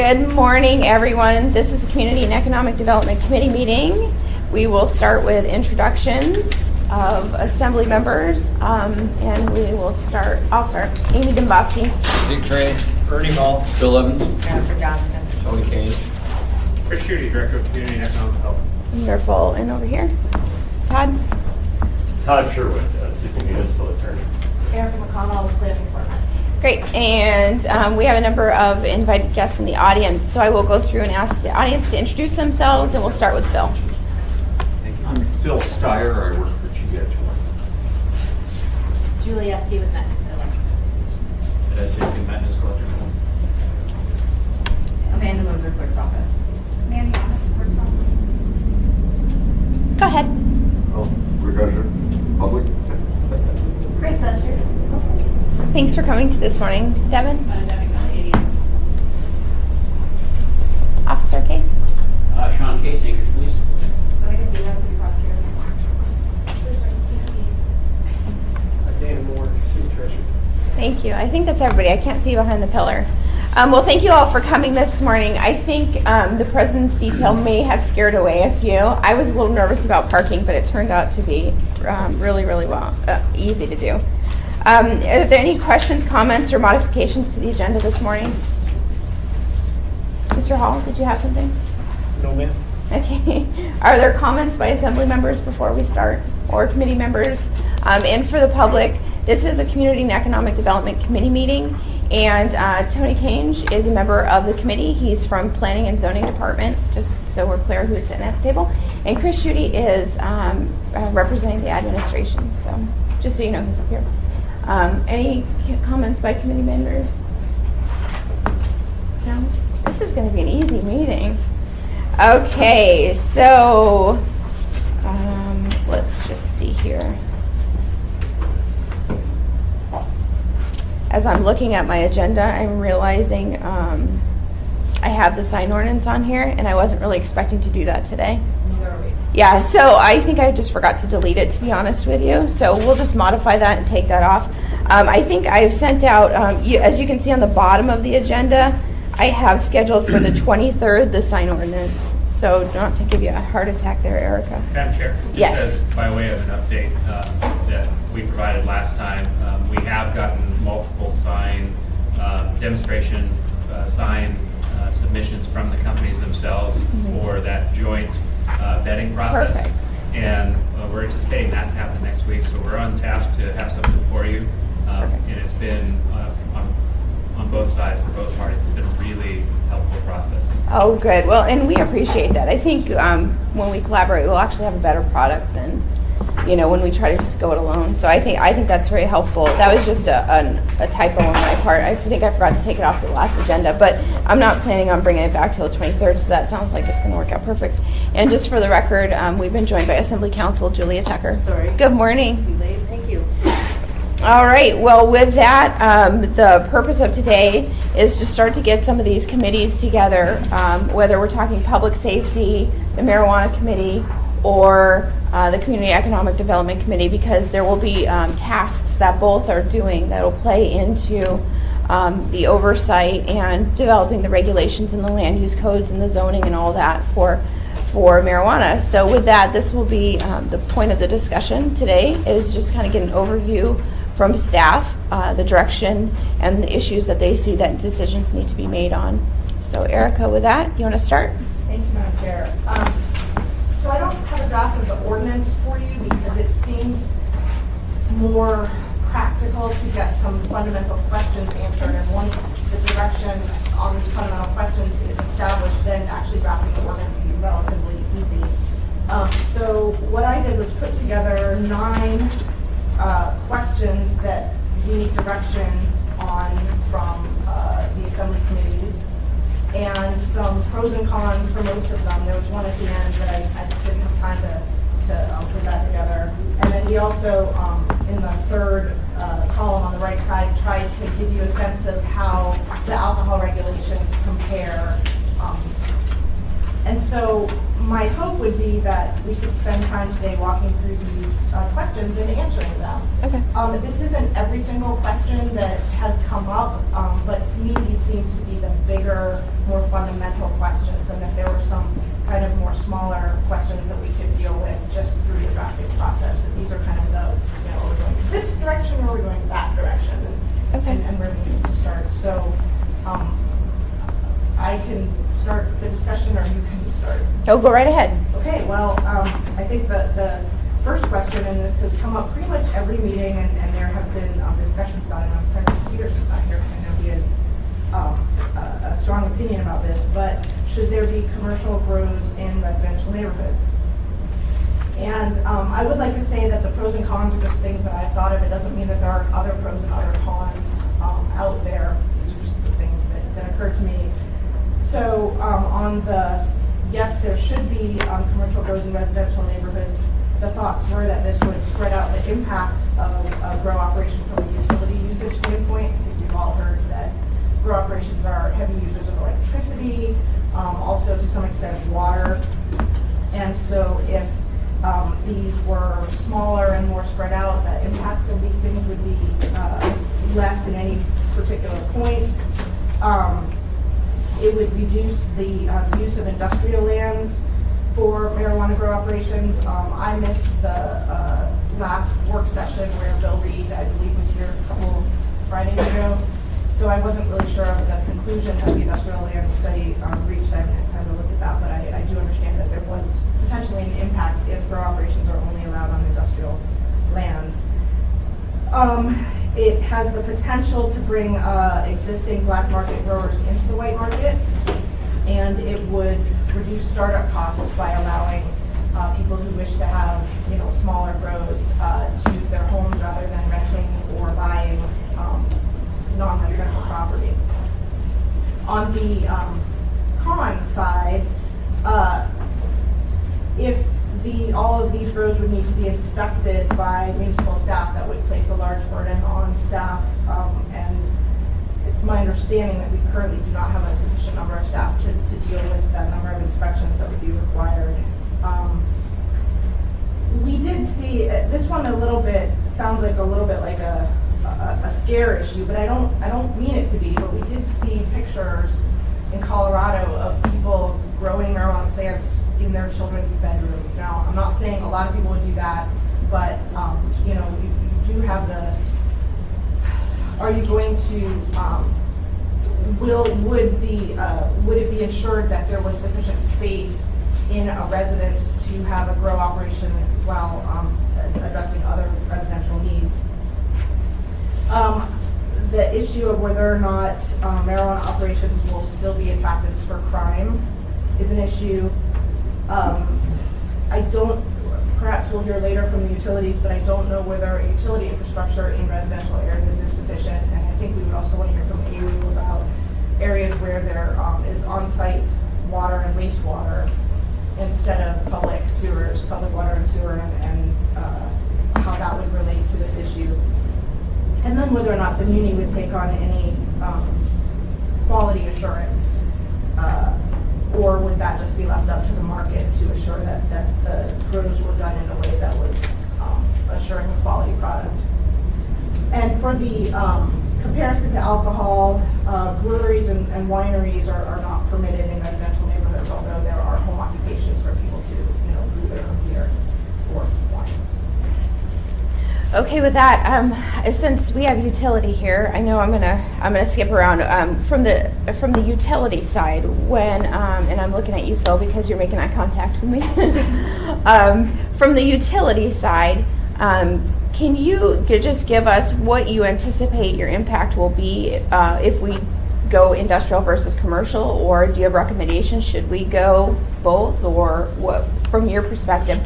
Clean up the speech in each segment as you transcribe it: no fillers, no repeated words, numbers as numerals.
Good morning, everyone. This is the Community and Economic Development Committee meeting. We will start with introductions of assembly members, and we will start. I'll start. Amy Domboski. Dick Trey. Ernie Hall. Bill Evans. Jennifer Johnston. Tony Kane. Chris Schutte, Director of Community and Economic Development. Wonderful. And over here, Todd. Todd Sherwood, Assistant Municipal Attorney. Erica McConnell, Planning Department. Great. And we have a number of invited guests in the audience, so I will go through and ask the audience to introduce themselves, and we'll start with Phil. I'm Phil Steyer. I work for GH1. Julie S. with Methodist Village. Jacob Methodist Collector. Amanda Moser, Clerk's Office. Mandy Thomas, Clerk's Office. Go ahead. Oh, Refresher, public. Grace Sester. Thanks for coming to this morning, Devin. Officer Case. Sean Case, Anchorage Police. City Prosecutor. Dana Moore, City Treasurer. Thank you. I think that's everybody. I can't see behind the pillar. Well, thank you all for coming this morning. I think the president's detail may have scared away a few. I was a little nervous about parking, but it turned out to be really well, easy to do. Are there any questions, comments, or modifications to the agenda this morning? Mr. Hall, did you have something? No, ma'am. Okay. Are there comments by assembly members before we start, or committee members? And for the public, this is a Community and Economic Development Committee meeting, and Tony Kane is a member of the committee. He's from Planning and Zoning Department, just so we're clear who's sitting at the table. And Chris Schutte is representing the administration, so just so you know who's up here. Any comments by committee members? No? This is going to be an easy meeting. Okay, so let's just see here. As I'm looking at my agenda, I'm realizing I have the sign ordinance on here, and I wasn't really expecting to do that today. Neither are we. Yeah, so I think I just forgot to delete it, to be honest with you. So we'll just modify that and take that off. I think I've sent out, as you can see on the bottom of the agenda, I have scheduled for the 23rd the sign ordinance. So not to give you a heart attack there, Erica. Madam Chair, Yes. just as by way of an update that we provided last time, we have gotten multiple sign demonstration sign submissions from the companies themselves for that joint vetting process. Perfect. And we're anticipating that to happen next week, so we're on task to have something for you. And it's been on both sides for both parties. It's been a really helpful process. Oh, good. Well, and we appreciate that. I think when we collaborate, we'll actually have a better product than, when we try to just go it alone. So I think that's very helpful. That was just a typo on my part. I think I forgot to take it off the last agenda, but I'm not planning on bringing it back till the 23rd, so that sounds like it's going to work out perfect. And just for the record, we've been joined by Assembly Counsel Julia Tucker. Sorry. Good morning. Thank you. All right. Well, with that, the purpose of today is to start to get some of these committees together, whether we're talking public safety, the marijuana committee, or the Community Economic Development Committee, because there will be tasks that both are doing that will play into the oversight and developing the regulations and the land use codes and the zoning and all that for marijuana. So with that, this will be the point of the discussion today, is just kind of get an overview from staff, the direction and the issues that they see that decisions need to be made on. So Erica, with that, you want to start? Thank you, Madam Chair. So I don't have a draft of the ordinance for you because it seemed more practical to get some fundamental questions answered. And once the direction on these fundamental questions is established, then actually drafting the ordinance can be relatively easy. So what I did was put together 9 questions that we need direction on from the assembly committees, and some pros and cons for most of them. There was one at the end that I just didn't have time to put that together. And then we also, in the third column on the right side, tried to give you a sense of how the alcohol regulations compare. And so my hope would be that we could spend time today walking through these questions and answering them. Okay. This isn't every single question that has come up, but to me these seem to be the bigger, more fundamental questions, and that there were some kind of more smaller questions that we could deal with just through the drafting process. But these are kind of the, you know, are we going this direction or are we going that direction? Okay. And where we need to start. So I can start the discussion or you can start. Oh, go right ahead. Okay, well, I think the first question, and this has come up pretty much every meeting, and there have been discussions about it, and I'm sorry Peter's not here because I know he has a strong opinion about this, but should there be commercial grows in residential neighborhoods? And I would like to say that the pros and cons are just things that I've thought of. It doesn't mean that there aren't other pros and other cons out there. These are just the things that occurred to me. So on the, yes, there should be commercial grows in residential neighborhoods, the thoughts were that this would spread out the impact of a grow operation from a utility usage standpoint. I think we've all heard that grow operations are heavy users of electricity, also to some extent water. And so if these were smaller and more spread out, the impacts of these things would be less in any particular point. It would reduce the use of industrial lands for marijuana grow operations. I missed the last work session where Bill Reed, I believe, was here a couple Fridays ago. So I wasn't really sure of the conclusion that the industrial land study reached. I haven't had time to look at that, but I do understand that there was potentially an impact if grow operations are only allowed on industrial lands. It has the potential to bring existing black market growers into the white market, and it would reduce startup costs by allowing people who wish to have, you know, smaller grows to use their homes rather than renting or buying non-residential property. On the con side, if all of these grows would need to be inspected by municipal staff, that would place a large burden on staff, and it's my understanding that we currently do not have a sufficient number of staff to deal with that number of inspections that would be required. We did see this one a little bit, sounds like a little bit like a scare issue, but I don't mean it to be, but we did see pictures in Colorado of people growing marijuana plants in their children's bedrooms. Now, I'm not saying a lot of people would do that, but you know, you do have the, are you going to, would it be ensured that there was sufficient space in a residence to have a grow operation while addressing other residential needs? The issue of whether or not marijuana operations will still be attracted for crime is an issue. I don't, perhaps we'll hear later from the utilities, but I don't know whether utility infrastructure in residential areas is sufficient. And I think we would also want to hear from AU about areas where there is on-site water and wastewater instead of public sewers, public water and sewer, and how that would relate to this issue. And then whether or not the muni would take on any quality assurance, or would that just be left up to the market to assure that the grows were done in a way that was assuring a quality product. And for the comparison to alcohol, breweries and wineries are not permitted in residential neighborhoods, although there are home occupations for people to, you know, brew their own beer or wine. Okay, with that, since we have utility here, I know I'm gonna skip around from the utility side. When and I'm looking at you, Phil, because you're making eye contact with me. From the utility side, can you just give us what you anticipate your impact will be if we go industrial versus commercial, or do you have recommendations? Should we go both, or what? From your perspective,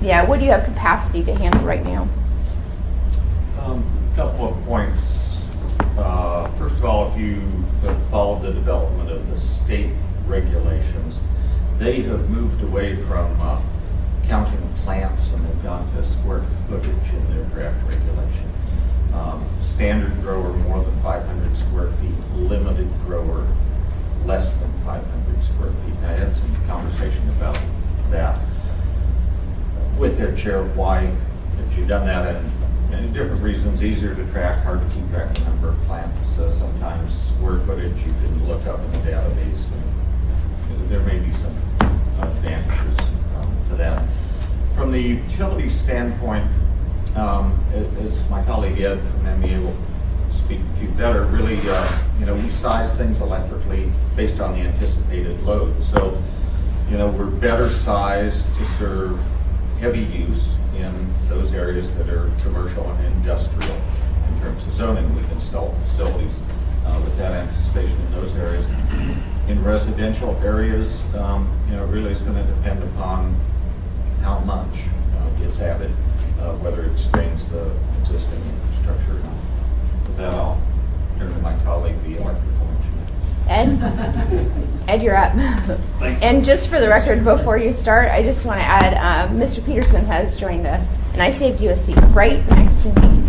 yeah, what do you have capacity to handle right now? Couple of points. First of all, if you have followed the development of the state regulations, they have moved away from counting plants and they've gone to square footage in their draft regulation. Standard grower more than 500 square feet, limited grower less than 500 square feet. I had some conversation about that with their chair why that you've done that, and many different reasons, easier to track, hard to keep track of the number of plants. Sometimes square footage you can look up in the database, and there may be some advantages to that. From the utility standpoint, as my colleague Ed from MEA will speak to better, really, we size things electrically based on the anticipated load. So, we're better sized to serve heavy use in those areas that are commercial and industrial in terms of zoning. We've installed facilities with that anticipation in those areas. In residential areas, really it's going to depend upon how much gets added, whether it strains the existing infrastructure or not. With that, I'll turn to my colleague, the electrical engineer. Ed, you're up. Thank you. And just for the record, before you start, I just want to add, Mr. Peterson has joined us, and I saved you a seat right next to me.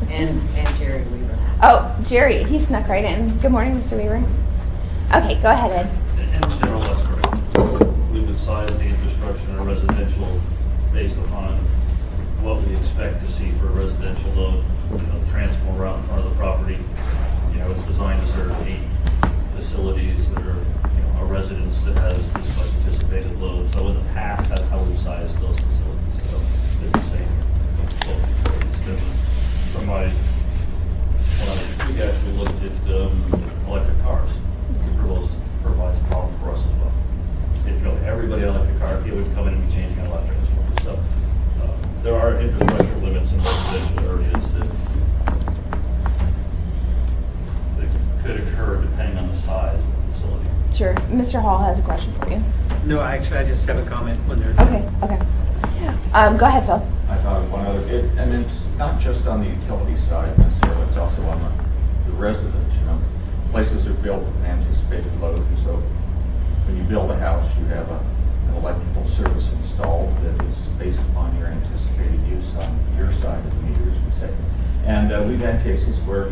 And Jerry Weaver. Oh, Jerry, he snuck right in. Good morning, Mr. Weaver. Okay, go ahead, Ed. In general, that's correct. We would size the infrastructure in a residential based upon what we expect to see for a residential load. Transformer out in front of the property. It's designed to serve 8 facilities that are, a residence that has this anticipated load. So in the past, that's how we've sized those facilities. So it's the same. We actually looked at electric cars. It provides a problem for us as well. If everybody had an electric car, it would come in and be changing electric as well. So there are infrastructure limits in residential areas that could occur depending on the size of the facility. Sure. Mr. Hall has a question for you. No, actually, I just have a comment when they're. Okay. Go ahead, Phil. I thought of one other, and it's not just on the utility side necessarily, it's also on the residents, Places are built with an anticipated load, and so when you build a house, you have an electrical service installed that is based upon your anticipated use on your side of the meter, as we say. And we've had cases where,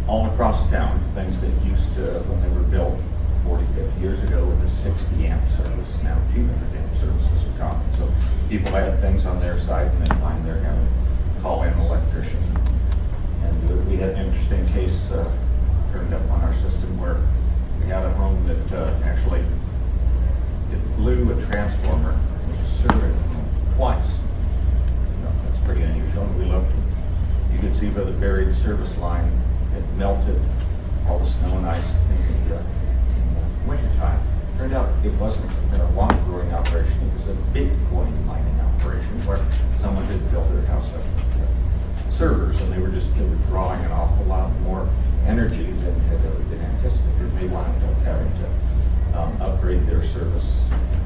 all across town, things that used to, when they were built 40, 50 years ago with a 60 amp service, now 200 amp services are common. So people had things on their side and then find they're having to call in an electrician. And we had an interesting case turned up on our system where we had a home that actually it blew a transformer and was serving twice. That's pretty unusual. We looked, you could see by the buried service line, it melted all the snow and ice in the wintertime. Turned out it wasn't a long growing operation, it was a big coin mining operation where someone had built their house up with servers, and they were drawing an awful lot more energy than had ever been anticipated. They wound up having to upgrade their service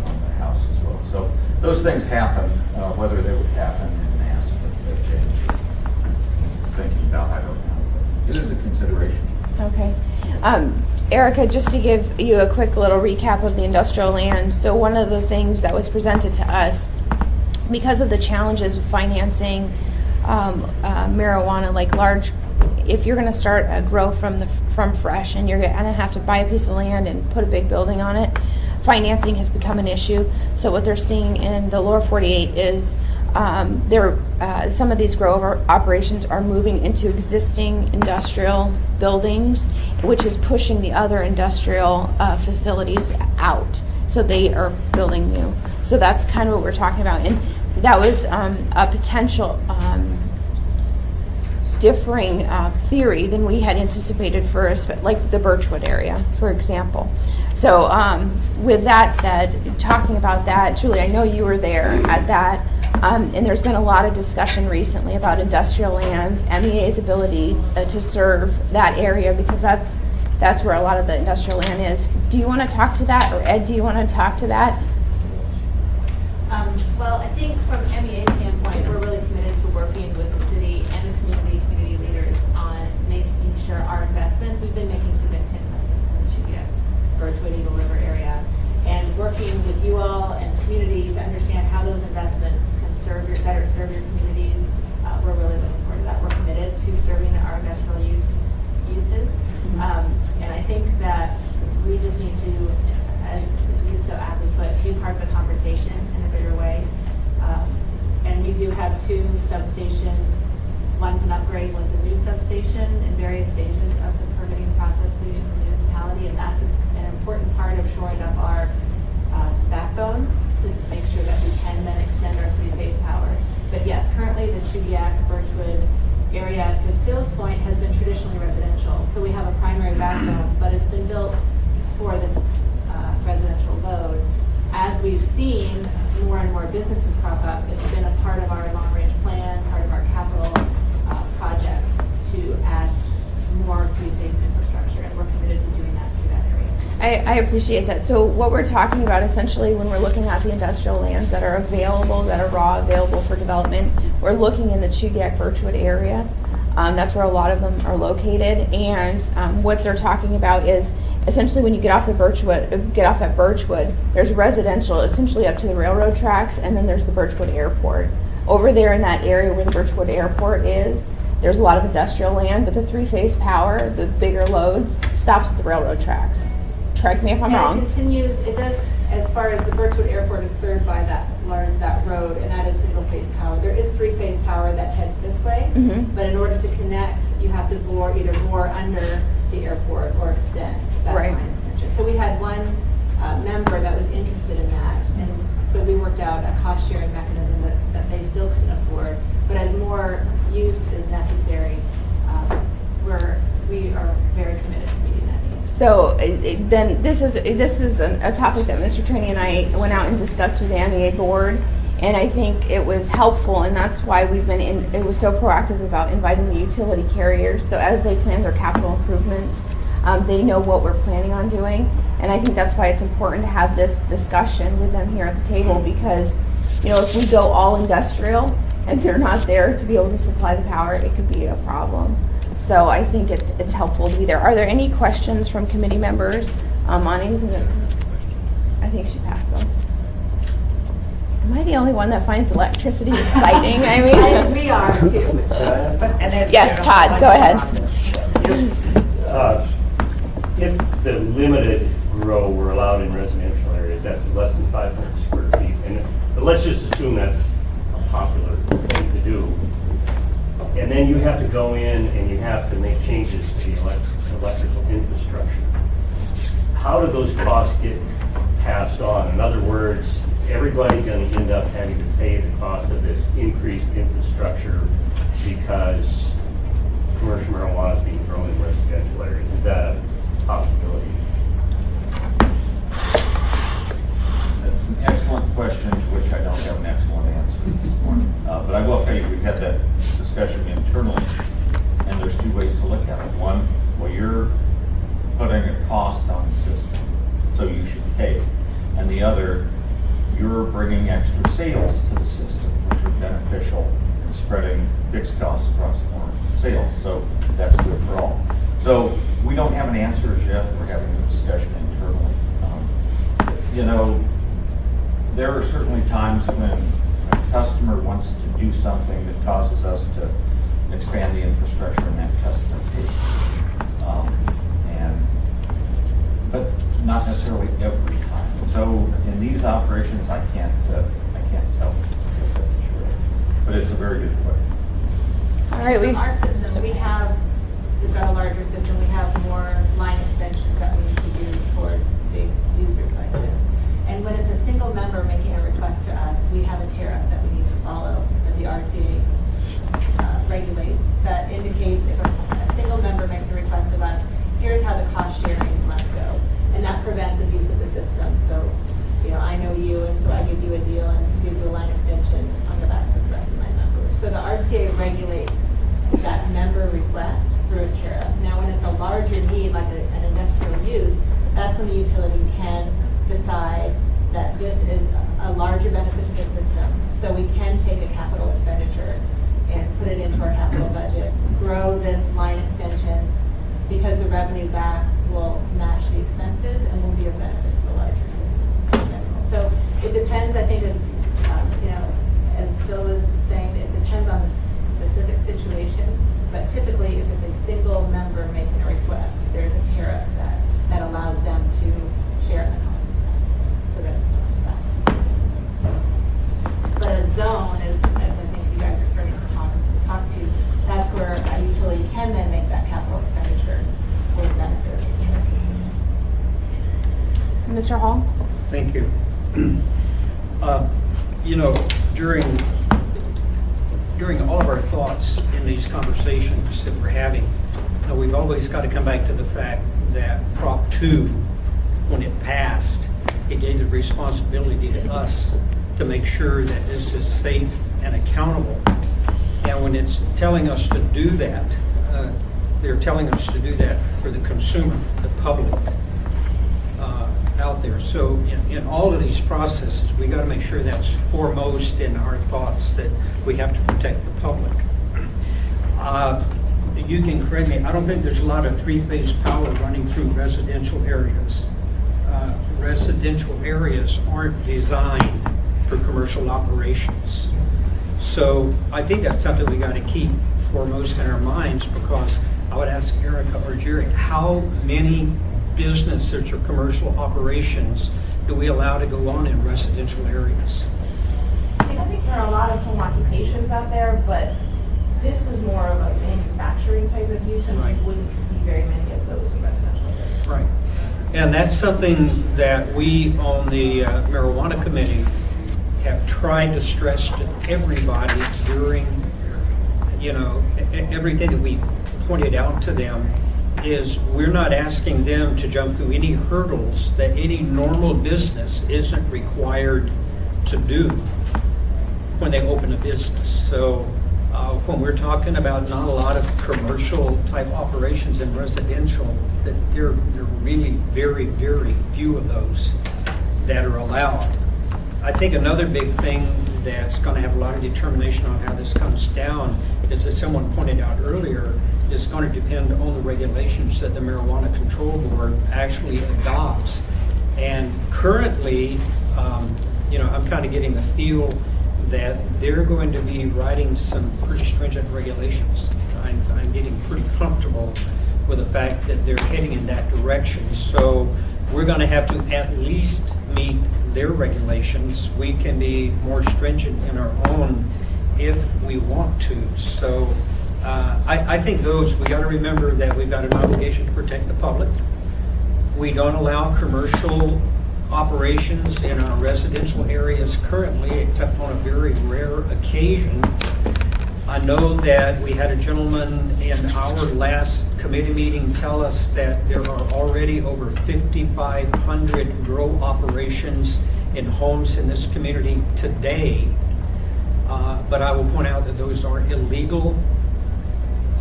on the house as well. So those things happen, whether they would happen in mass, but change. Thinking about, I don't know. It is a consideration. Okay. Erica, just to give you a quick little recap of the industrial land. So one of the things that was presented to us, because of the challenges with financing marijuana, like large, if you're going to start a grow from fresh and you're going to have to buy a piece of land and put a big building on it, financing has become an issue. So what they're seeing in the lower 48 is some of these grow operations are moving into existing industrial buildings, which is pushing the other industrial facilities out. So they are building new. So that's kind of what we're talking about. And that was a potential differing theory than we had anticipated for like the Birchwood area, for example. So with that said, talking about that, Julie, I know you were there at that. And there's been a lot of discussion recently about industrial lands, MEA's ability to serve that area, because that's where a lot of the industrial land is. Do you want to talk to that, or Ed, do you want to talk to that? Well, I think from MEA's standpoint, we're really committed to working with the city and the community leaders on making sure our investments, we've been making significant investments in the Chiquita, Birchwood, Eagle River area, and working with you all and the community to understand how those investments can better serve your communities. We're really looking forward to that. We're committed to serving our industrial uses. And I think that we just need to, as you so aptly two substation, one's an upgrade, one's a new substation in various stages of the permitting process through the municipality, and that's an important part of shoring up our backbone to make sure that we can then extend our three-phase power. But yes, currently the Chudiak, Birchwood area, to Phil's point, has been traditionally residential. So we have a primary backbone, but it's been built for this residential load. As we've seen more and more businesses crop up, it's been a part of our long-range plan, part of our capital project to add more three-phase infrastructure, and we're committed to doing that through that area. I appreciate that. So what we're talking about essentially when we're looking at the industrial lands that are available, that are raw, available for development, we're looking in the Chudiak Birchwood area. That's where a lot of them are located. And what they're talking about is essentially when you get off at Birchwood, there's residential essentially up to the railroad tracks, and then there's the Birchwood Airport. Over there in that area where the Birchwood Airport is, there's a lot of industrial land, but the three-phase power, the bigger loads, stops at the railroad tracks. Correct me if I'm wrong. It continues, it does, as far as the Birchwood Airport is served by that road, and that is single-phase power. There is three-phase power that heads this way, but in order to connect, you have to either bore under the airport or extend that Right. line extension. So we had one member that was interested in that, and so we worked out a cost-sharing mechanism that they still couldn't afford. But as more use is necessary, we are very committed to meeting that need. So then this is a topic that Mr. Trini and I went out and discussed with the MEA board, and I think it was helpful, and that's why it was so proactive about inviting the utility carriers. So as they plan their capital improvements, they know what we're planning on doing, and I think that's why it's important to have this discussion with them here at the table, because if we go all industrial and they're not there to be able to supply the power, it could be a problem. So I think it's helpful to be there. Are there any questions from committee members on anything that? I think she passed them. Am I the only one that finds electricity exciting? I mean, We are too. yes, Todd, go ahead. If the limited grow were allowed in residential areas, that's less than 500 square feet. But let's just assume that's a popular thing to do. And then you have to go in and you have to make changes to the electrical infrastructure. How do those costs get passed on? In other words, everybody's going to end up having to pay the cost of this increased infrastructure because commercial marijuana is being grown in residential areas. Is that a possibility? That's an excellent question to which I don't have an excellent answer this morning. But I will tell you, we've had that discussion internally, and there's two ways to look at it. One, well, you're putting a cost on the system, so you should pay. And the other, you're bringing extra sales to the system, which are beneficial in spreading fixed costs across more sales. So that's good for all. So we don't have an answer as yet. We're having a discussion internally. There are certainly times when a customer wants to do something that causes us to expand the infrastructure and that customer pays. But not necessarily every time. So in these operations, I can't tell. I guess that's true. But it's a very good question. All right, In our system, we've got a larger system. We have more line extensions that we need to do towards big users like this. And when it's a single member making a request to us, we have a tariff that we need to follow that the RCA regulates that indicates if a single member makes a request of us, here's how the cost sharing must go. And that prevents abuse of the system. So, I know you, and so I give you a deal and give you a line extension on the backs of the rest of my members. So the RCA regulates that member request through a tariff. Now, when it's a larger need, like an industrial use, that's when the utility can decide that this is a larger benefit to the system. So we can take a capital expenditure and put it into our capital budget, grow this line extension, because the revenue back will match the expenses and will be a benefit to the larger system in general. So it depends, I think, as Phil was saying, it depends on the specific situation, but typically if it's a single member making a request, there's a tariff that allows them to share in the cost. So that's. But a zone, as I think you guys Mr. Hall? Thank you. You know, during all of our thoughts in these conversations that we're having, you know, we've always got to come back to the fact that Prop 2, when it passed, it gave the responsibility to us to make sure that this is safe and accountable. And when it's telling us to do that, they're telling us to do that for the consumer, the public out there. So in all of these processes, we got to make sure that's foremost in our thoughts, that we have to protect the public. You can correct me, I don't think there's a lot of three-phase power running through residential areas. Residential areas aren't designed for commercial operations. So I think that's something we got to keep foremost in our minds, because I would ask Erica or Jerry, how many businesses or commercial operations do we allow to go on in residential areas? I think there are a lot of home occupations out there, but this is more of a manufacturing type of use, and Right. you wouldn't see very many of those in residential areas. Right. And that's something that we on the marijuana committee have tried to stress to everybody during, you know, everything that we pointed out to them is we're not asking them to jump through any hurdles that any normal business isn't required to do when they open a business. So when we're talking about not a lot of commercial type operations in residential, that there are really very, very few of those that are allowed. I think another big thing that's going to have a lot of determination on how this comes down is, as someone pointed out earlier, is going to depend on the regulations that the Marijuana Control Board actually adopts. And currently, you know, I'm kind of getting the feel that they're going to be writing some pretty stringent regulations. I'm getting pretty comfortable with the fact that they're heading in that direction. So we're going to have to at least meet their regulations. We can be more stringent in our own if we want to. So I think we got to remember that we've got an obligation to protect the public. We don't allow commercial operations in our residential areas currently, except on a very rare occasion. I know that we had a gentleman in our last committee meeting tell us that there are already over 5,500 grow operations in homes in this community today. But I will point out that those are illegal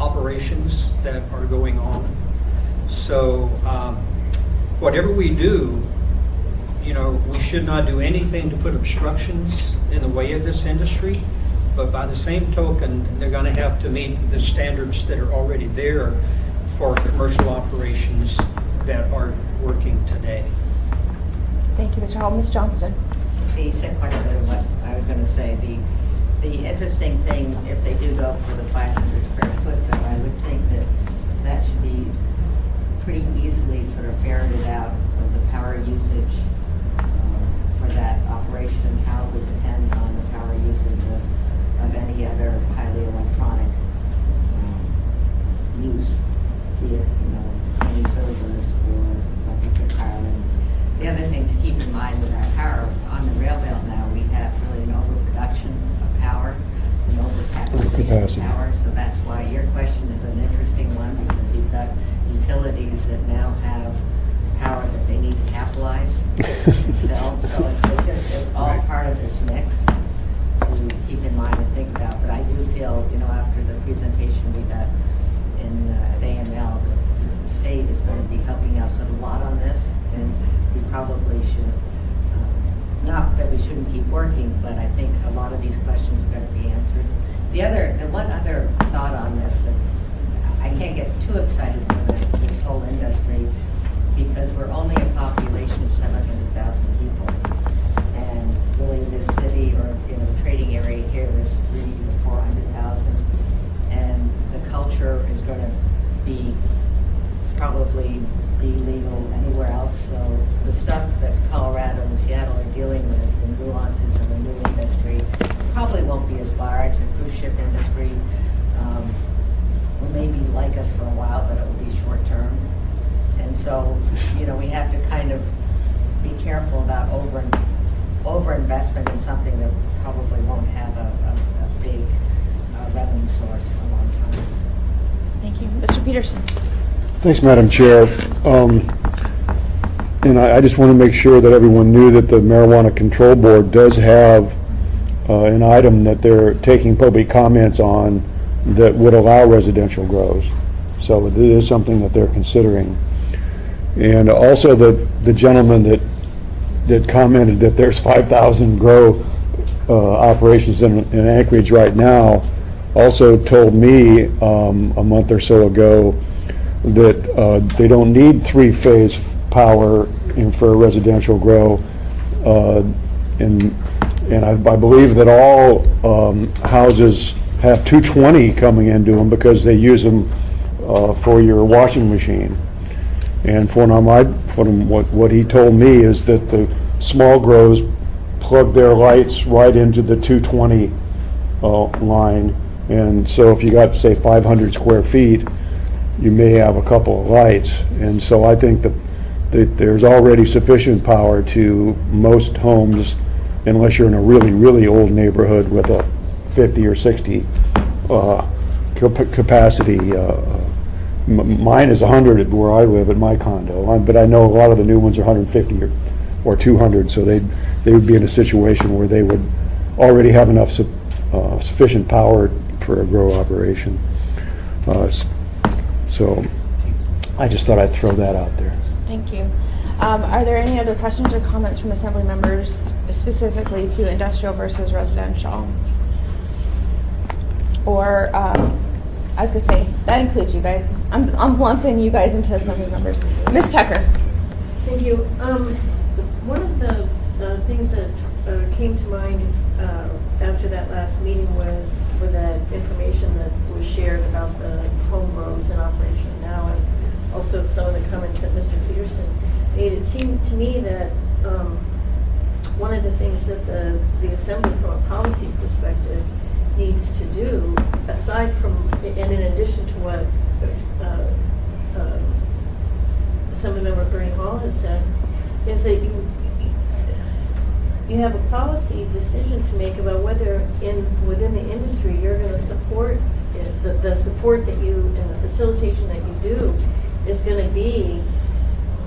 operations that are going on. So whatever we do, you know, we should not do anything to put obstructions in the way of this industry, but by the same token, they're going to have to meet the standards that are already there for commercial operations that are working today. Thank you, Mr. Hall. Ms. Johnston? He said quite a bit of what I was going to say. The interesting thing, if they do go for the 500 square foot, though, I would think that that should be pretty easily sort of ferreted out of the power usage for that operation, and how it would depend on the power usage of any other highly electronic use, be it, you know, any servers or electric power. And the other thing to keep in mind with our power on the rail belt now, we have really an overproduction of power, an overcapacity of power. So that's why your question is an interesting one, because you've got utilities that now have power that they need to capitalize and sell. So it's all part of this mix to keep in mind and think about. But I do feel, you know, after the presentation we got in at AML, the state is going to be helping us a lot on this, and we probably should, not that we shouldn't keep working, but I think a lot of these questions are going to be answered. The one other thought on this, that I can't get too excited for this whole industry, because we're only a population of 700,000 people, and really this city, or, you know, the trading area here is 300,000 to 400,000, and the culture is going to be probably be legal anywhere else. So the stuff that Colorado and Seattle are dealing with, the nuances of a new industry, probably won't be as large. The cruise ship industry will maybe like us for a while, but it will be short term. And so, you know, we have to kind of be careful about overinvestment in something that probably won't have a big revenue source for a long time. Thank you. Mr. Peterson? Thanks, Madam Chair. And I just want to make sure that everyone knew that the Marijuana Control Board does have an item that they're taking public comments on that would allow residential grows. So it is something that they're considering. And also the gentleman that commented that there's 5,000 grow operations in Anchorage right now also told me a month or so ago that they don't need three-phase power for a residential grow, and I believe that all houses have 220 coming into them because they use them for your washing machine. And from what he told me is that the small grows plug their lights right into the 220 line, and so if you got, say, 500 square feet, you may have a couple of lights. And so I think that there's already sufficient power to most homes, unless you're in a really, really old neighborhood with a 50 or 60 capacity. Mine is 100 where I live at my condo, but I know a lot of the new ones are 150 or 200, so they would be in a situation where they would already have enough sufficient power for a grow operation. So I just thought I'd throw that out there. Thank you. Are there any other questions or comments from Assembly members specifically to industrial versus residential? Or, I was going to say, that includes you guys. I'm lumping you guys into Assembly members. Ms. Tucker. Thank you. One of the things that came to mind after that last meeting with that information that was shared about the home grows in operation now, and also some of the comments that Mr. Peterson made, it seemed to me that one of the things that the Assembly from a policy perspective needs to do, aside from, and in addition to what Assemblymember Bernie Hall has said, is that you have a policy decision to make about whether within the industry you're going to support it, the support that you and the facilitation that you do is going to be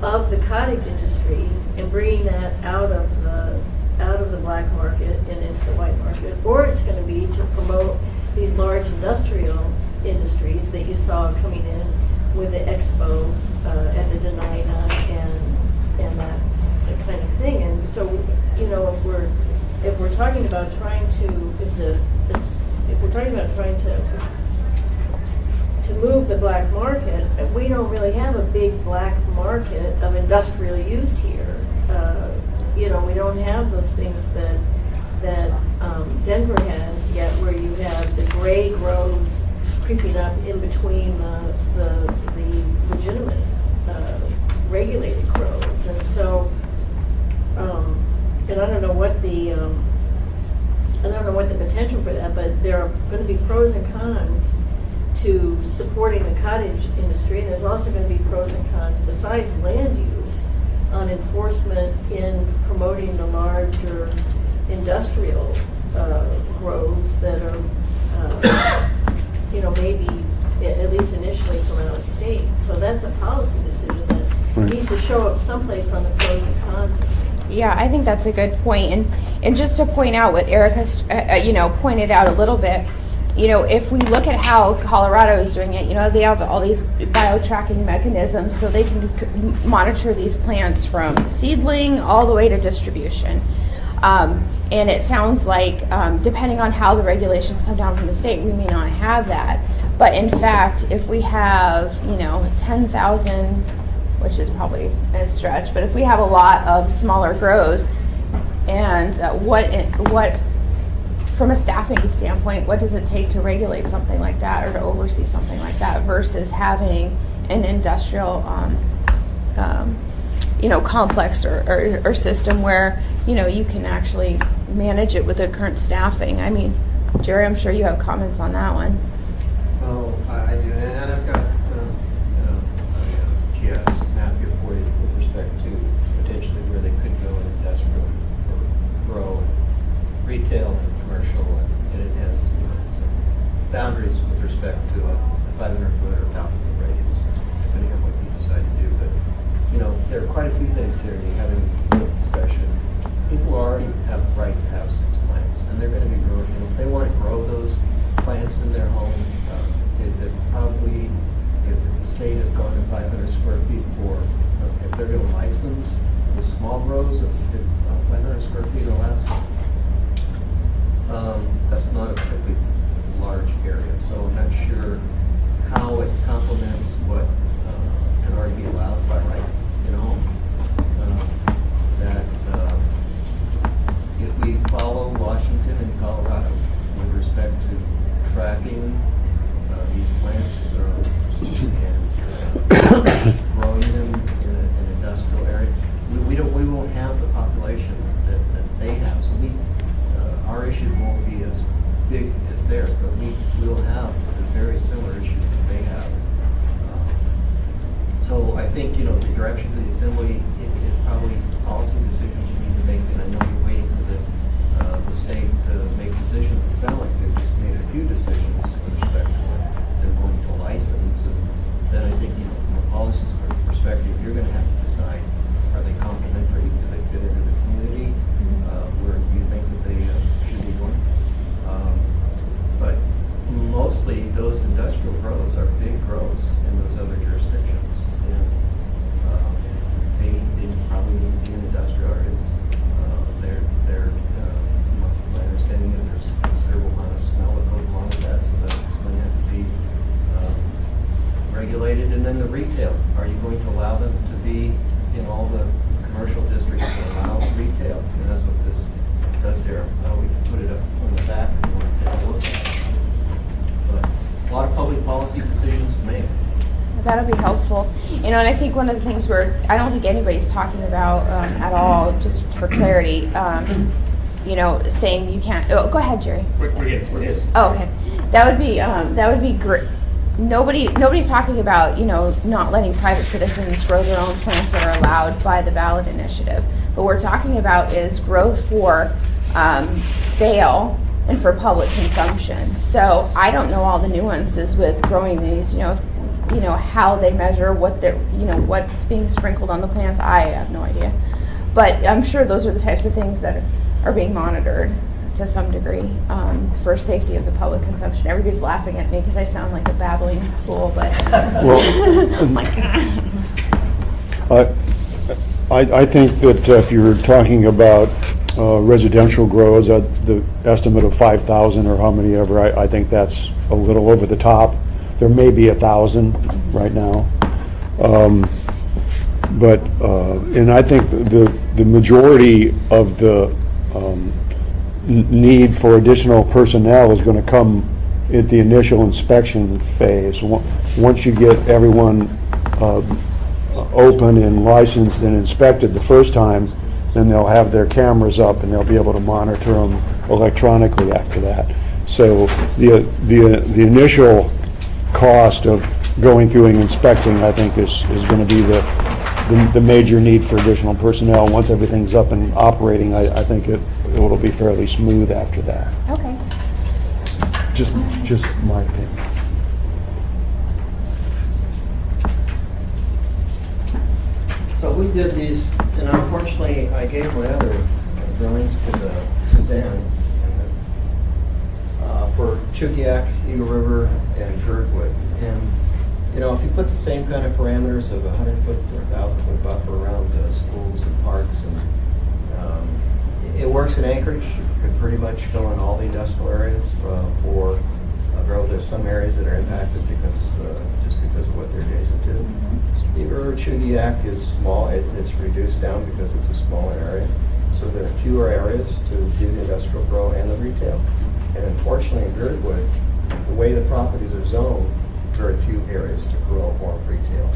of the cottage industry and bringing that out of the black market and into the white market, or it's going to be to promote these large industrial industries that you saw coming in with the Expo at the Denina and that kind of thing. And so, you know, if we're talking about trying to move the black market, we don't really have a big black market of industrial use here. You know, we don't have those things that Denver has yet, where you have the gray grows creeping up in between the legitimate regulated grows. And so, and I don't know what the potential for that, but there are going to be pros and cons to supporting the cottage industry, and there's also going to be pros and cons besides land use on enforcement in promoting the larger industrial grows that are, you know, maybe at least initially come out of state. So that's a policy decision that needs to show up someplace on the pros and cons. Yeah, I think that's a good point. And just to point out what Erica's, pointed out a little bit, you know, if we look at how Colorado is doing it, you know, they have all these bio-tracking mechanisms so they can monitor these plants from seedling all the way to distribution. And it sounds like, depending on how the regulations come down from the state, we may not have that. But in fact, if we have, 10,000, which is probably a stretch, but if we have a lot of smaller grows, and what from a staffing standpoint, what does it take to regulate something like that or to oversee something like that versus having an industrial, complex or system where, you can actually manage it with the current staffing? I mean, Jerry, I'm sure you have comments on that one. Oh, I do, and I've got GS map here for you with respect to potentially where they could quite a few things here. You're having a discussion. People already have the right to have 6 plants, and they're going to be growing. If they want to grow those plants in their home, it probably, if the state has gone to 500 square feet for, if they're going to license the small grows of 500 square feet or less, that's not a particularly large area. So I'm not sure how it complements what can already be allowed by right in a home. If we follow Washington and Colorado with respect to tracking these plants and growing them in an industrial area, we won't have the population that they have. So our issue won't be as big as theirs, but we will have the very similar issues that they have. So I think, the direction for the Assembly, it probably policy decisions you need to make, and I know you're waiting for the state to make decisions. It sounds like they've just made a few decisions with respect to what they're going to license, and then I think, from a policy perspective, you're going to have to decide, are they complementary? Do they fit into the community? Where do you think that they should be going? But mostly those industrial grows are big grows in those other jurisdictions. And they probably need to be in industrial areas. My understanding is there's a considerable amount of smell that goes along with that, so that it's going to have to be regulated. And then the retail, are you going to allow them to be in all the commercial districts that allow retail? And that's what this does there. We can put it up on the back if you want to take a look at it. But a lot of public policy decisions to make. That'll be helpful. And I think one of the things I don't think anybody's talking about at all, just for clarity, saying you can't. Oh, go ahead, Jerry. We're getting. Oh, okay. That would be great. Nobody's talking about, not letting private citizens grow their own plants that are allowed by the ballot initiative. What we're talking about is growth for sale and for public consumption. So I don't know all the nuances with growing these, how they measure what they're, what's being sprinkled on the plants. I have no idea. But I'm sure those are the types of things that are being monitored to some degree for safety of the public consumption. Everybody's laughing at me because I sound like a babbling fool, but I'm like, I think that if you're talking about residential grows at the estimate of 5,000 or how many ever, I think that's a little over the top. There may be 1,000 right now. And I think the majority of the need for additional personnel is going to come at the initial inspection phase. Once you get everyone open and licensed and inspected the first time, then they'll have their cameras up and they'll be able to monitor them electronically after that. So the initial cost of going through and inspecting, I think, is going to be the major need for additional personnel. Once everything's up and operating, I think it'll be fairly smooth after that. okay. Just my opinion. So we did these, and unfortunately, I gave my other drawings to Suzanne for Chugiak, Eagle River, and Girdwood. And, if you put the same kind of parameters of 100-foot or 1,000-foot buffer around schools and parks, and it works in Anchorage. You could pretty much fill in all the industrial areas for growth. There's some areas that are impacted just because of what they're adjacent to. Eagle River Chugiak is small. It's reduced down because it's a smaller area. So there are fewer areas to do the industrial grow and the retail. And unfortunately, in Girdwood, the way the properties are zoned, very few areas to grow or retail.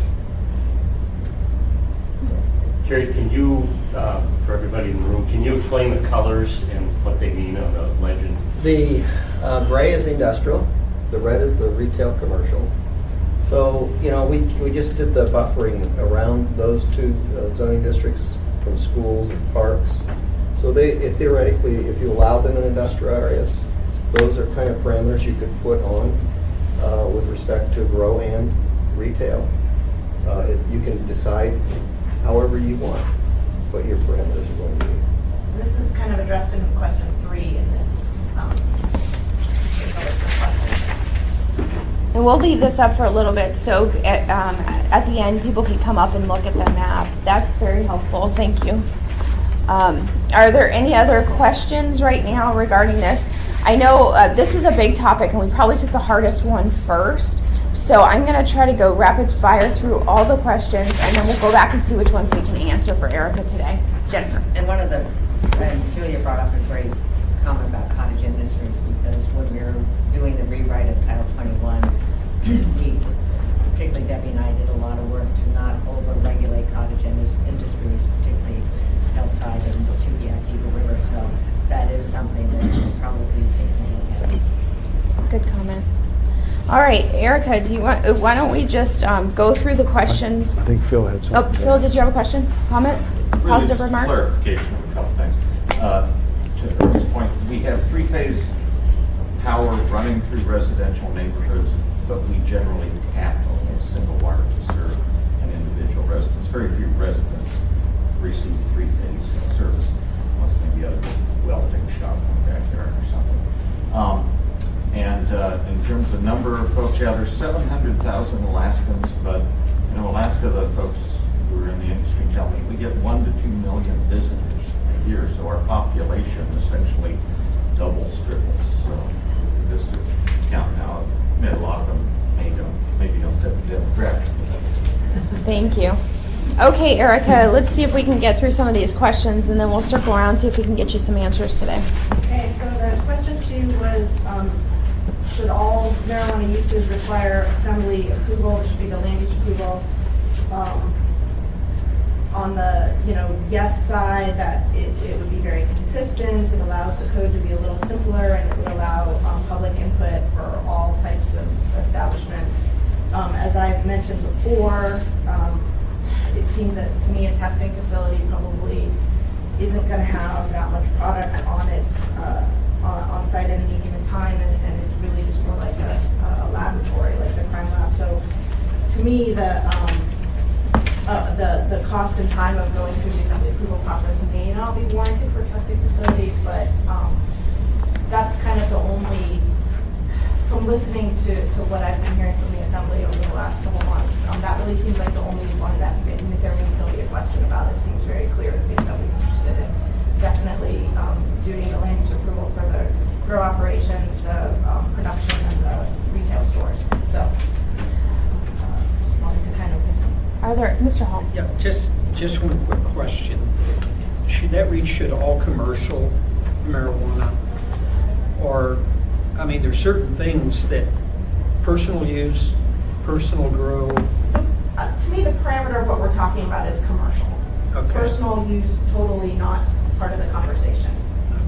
Jerry, can you, for everybody in the room, can you explain the colors and what they mean on the legend? The gray is the industrial, the red is the retail commercial. So, we just did the buffering around those two zoning districts from schools and parks. So theoretically, if you allow them in industrial areas, those are kind of parameters you could put on with respect to grow and retail. You can decide however you want, what your parameters are going to be. This is kind of addressed in question 3 in this. And we'll leave this up for a little bit, so at the end, people can come up and look at the map. That's very helpful, thank you. Are there any other questions right now regarding this? I know this is a big topic, and we probably took the hardest one first. So I'm going to try to go rapid fire through all the questions, and then we'll go back and see which ones we can answer for Erica today. Jennifer. And one of the, and Julia brought up a great comment about cottage industries, because when we were doing the rewrite of Title 21, we, particularly Debbie and I, did a lot of work to not over-regulate cottage industries, particularly outside of Chugiak Eagle River. So that is something that we should probably take a look at. Good comment. All right, Erica, do you want? Why don't we just go through the questions? I think Phil had Oh, something. Phil, did you have a question, comment, Really positive just remark? Clarification of a couple things. To Ernie's point, we have three-phase power running through residential neighborhoods, but we generally have only a single wire to serve an individual residence. Very few residents receive three-phase service, unless maybe a welding shop in the backyard or something. In terms of number of folks, yeah, there's 700,000 Alaskans, but Alaska, the folks who are in the industry tell me we get 1 to 2 million visitors a year, so our population essentially doubles, triples. So just to count now, a lot of them maybe don't fit the demographic. Thank you. Okay, Erica, let's see if we can get through some of these questions, and then we'll circle around and see if we can get you some answers today. Okay, so the question 2 was, should all marijuana uses require assembly approval, which would be the land use approval? On the yes side, that it would be very consistent. It allows the code to be a little simpler, and it would allow public input for all types of establishments. As I've mentioned before, it seems that to me a testing facility probably isn't going to have that much product on its on site at any given time, and it's really just more like a laboratory, like the crime lab. So to me, the cost and time of going through the assembly approval process may not be warranted for testing facilities, but that's kind of the only, from listening to what I've been hearing from the assembly over the last couple months, that really seems like the only one that, even if there may still be a question about it, seems very clear that the assembly is interested in definitely doing the land use approval for the grow operations, the production, and the retail stores. So just wanted to kind of. Are there, Mr. Hall? Yeah, just one quick question. Should that read, should all commercial marijuana, or, I mean, there's certain things that personal use, personal grow. To me, the parameter of what we're talking about is commercial. Okay. Personal use, totally not part of the conversation.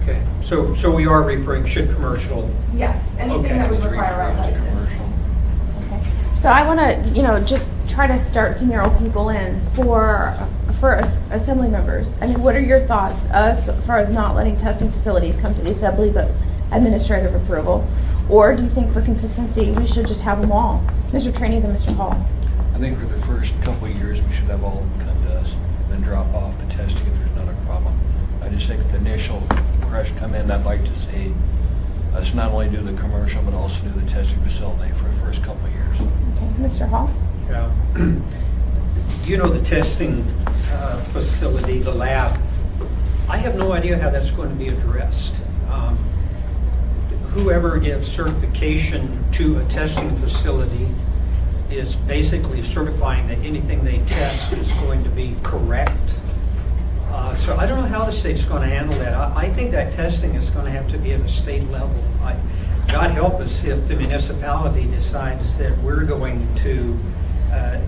Okay, so we are referring, should commercial? Yes, anything Okay. that would require a license. Okay. So I want to, just try to start to narrow people in for assembly members. I mean, what are your thoughts as far as not letting testing facilities come to the assembly, but administrative approval? Or do you think for consistency, we should just have them all? Mr. Trainee, then Mr. Hall. I think for the first couple of years, we should have all of them come to us, then drop off the testing if there's not a problem. I just think the initial rush come in, I'd like to see us not only do the commercial, but also do the testing facility for the first couple of years. Okay, Mr. Hall? Yeah. The testing facility, the lab, I have no idea how that's going to be addressed. Whoever gives certification to a testing facility is basically certifying that anything they test is going to be correct. So I don't know how the state's going to handle that. I think that testing is going to have to be at a state level. God help us if the municipality decides that we're going to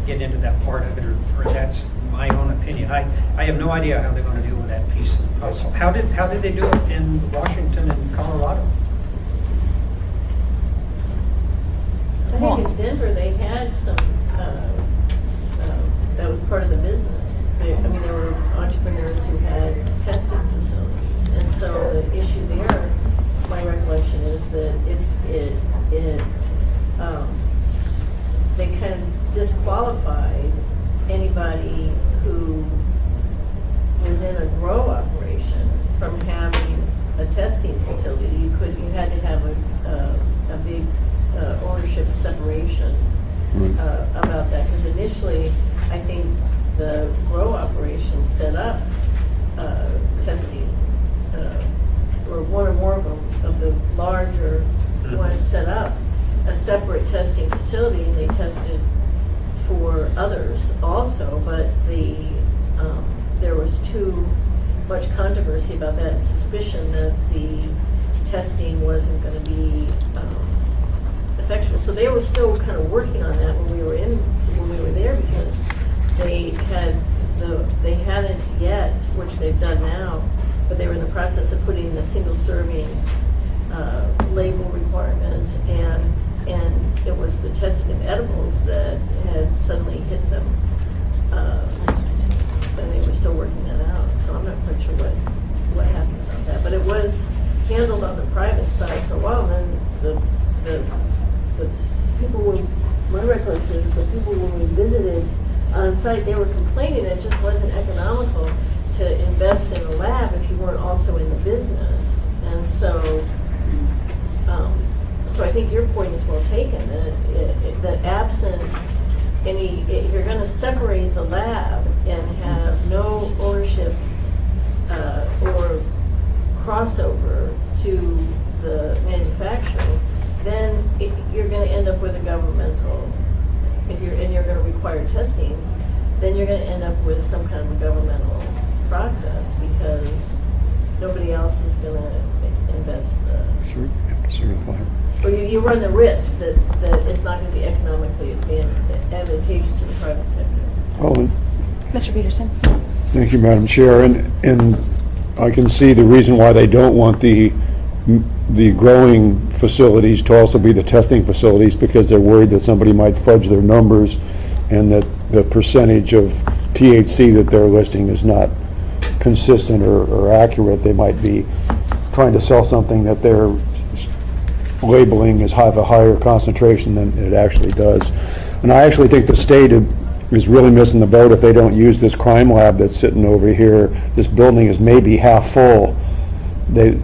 get into that part of it, or that's my own opinion. I have no idea how they're going to deal with that piece of the puzzle. How did they do it in Washington and Colorado? I think in Denver, they had some, that was part of the business. There were entrepreneurs who had testing facilities. And so the issue there, my recollection is that they kind of disqualified anybody who was in a grow operation from having a testing facility. You had to have a big ownership separation about that, because initially, I think the grow operation set up testing, or one or more of them, of the larger ones set up a separate testing facility, and they tested for others also, but there was too much controversy about that, and suspicion that the testing wasn't going to be effectual. So they were still kind of working on that when we were there, because they hadn't yet, which they've done now, but they were in the process of putting the single serving label requirements, and it was the testing of edibles that had suddenly hit them, and they were still working that out. So I'm not quite sure what happened about that, but it was handled on the private side for a while. And then the people were, my recollection is the people when we visited on site, they were complaining that it just wasn't economical to invest in a lab if you weren't also in the business. And so I think your point is well taken, that absent any, if you're going to separate the lab and have no ownership or crossover to the manufacturing, then you're going to end up with a governmental, and you're going to require testing, then you're going to end up with some kind of a governmental process, because nobody else is going to invest Certify. or you run the risk that it's not going to be economically advantageous to the private sector. Oh, Mr. Peterson? thank you, Madam Chair. And I can see the reason why they don't want the growing facilities to also be the testing facilities, because they're worried that somebody might fudge their numbers and that the percentage of THC that they're listing is not consistent or accurate. They might be trying to sell something that they're labeling as have a higher concentration than it actually does. And I actually think the state is really missing the boat if they don't use this crime lab that's sitting over here. This building is maybe half full. But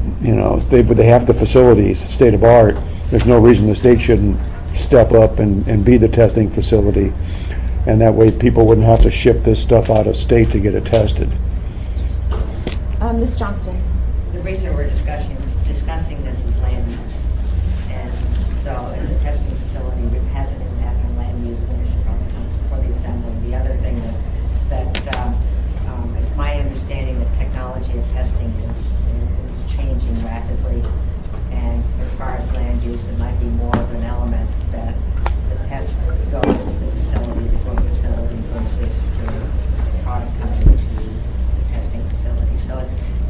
they have the facilities, state of art. There's no reason the state shouldn't step up and be the testing facility. And that way people wouldn't have to ship this stuff out of state to get it tested. Ms. Johnston? The reason we're discussing this is land use. And so in the testing facility, it has an impact on land use, and it should probably come before the assembly. The other thing that it's my understanding that technology of testing is changing rapidly. And as far as land use, it might be more of an element that the test goes to the facility, the grow facility versus the product coming to the testing facility. So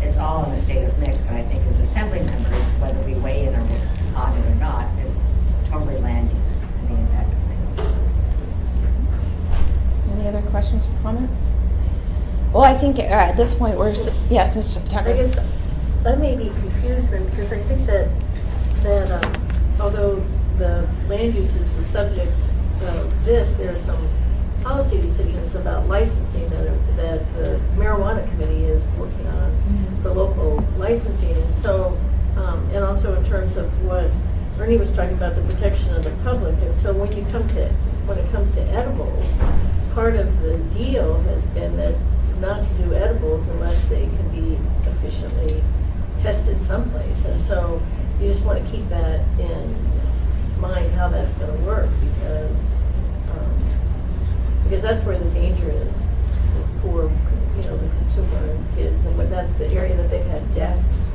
it's all in a state of mix, but I think as assembly members, whether we weigh in on it or not, is totally land use and the impact of things. Any other questions or comments? Well, I think at this point yes, Mr. Tucker. I guess I may be confused then, because I think that although the land use is the subject of this, there are some policy decisions about licensing that the marijuana committee is working on for local licensing. And so, and also in terms of what Ernie was talking about, the protection of the public. And so when it comes to edibles, part of the deal has been that not to do edibles unless they can be efficiently tested someplace. And so you just want to keep that in mind, how that's going to work, because that's where the danger is for the consumer and kids, and that's the area that they've had deaths.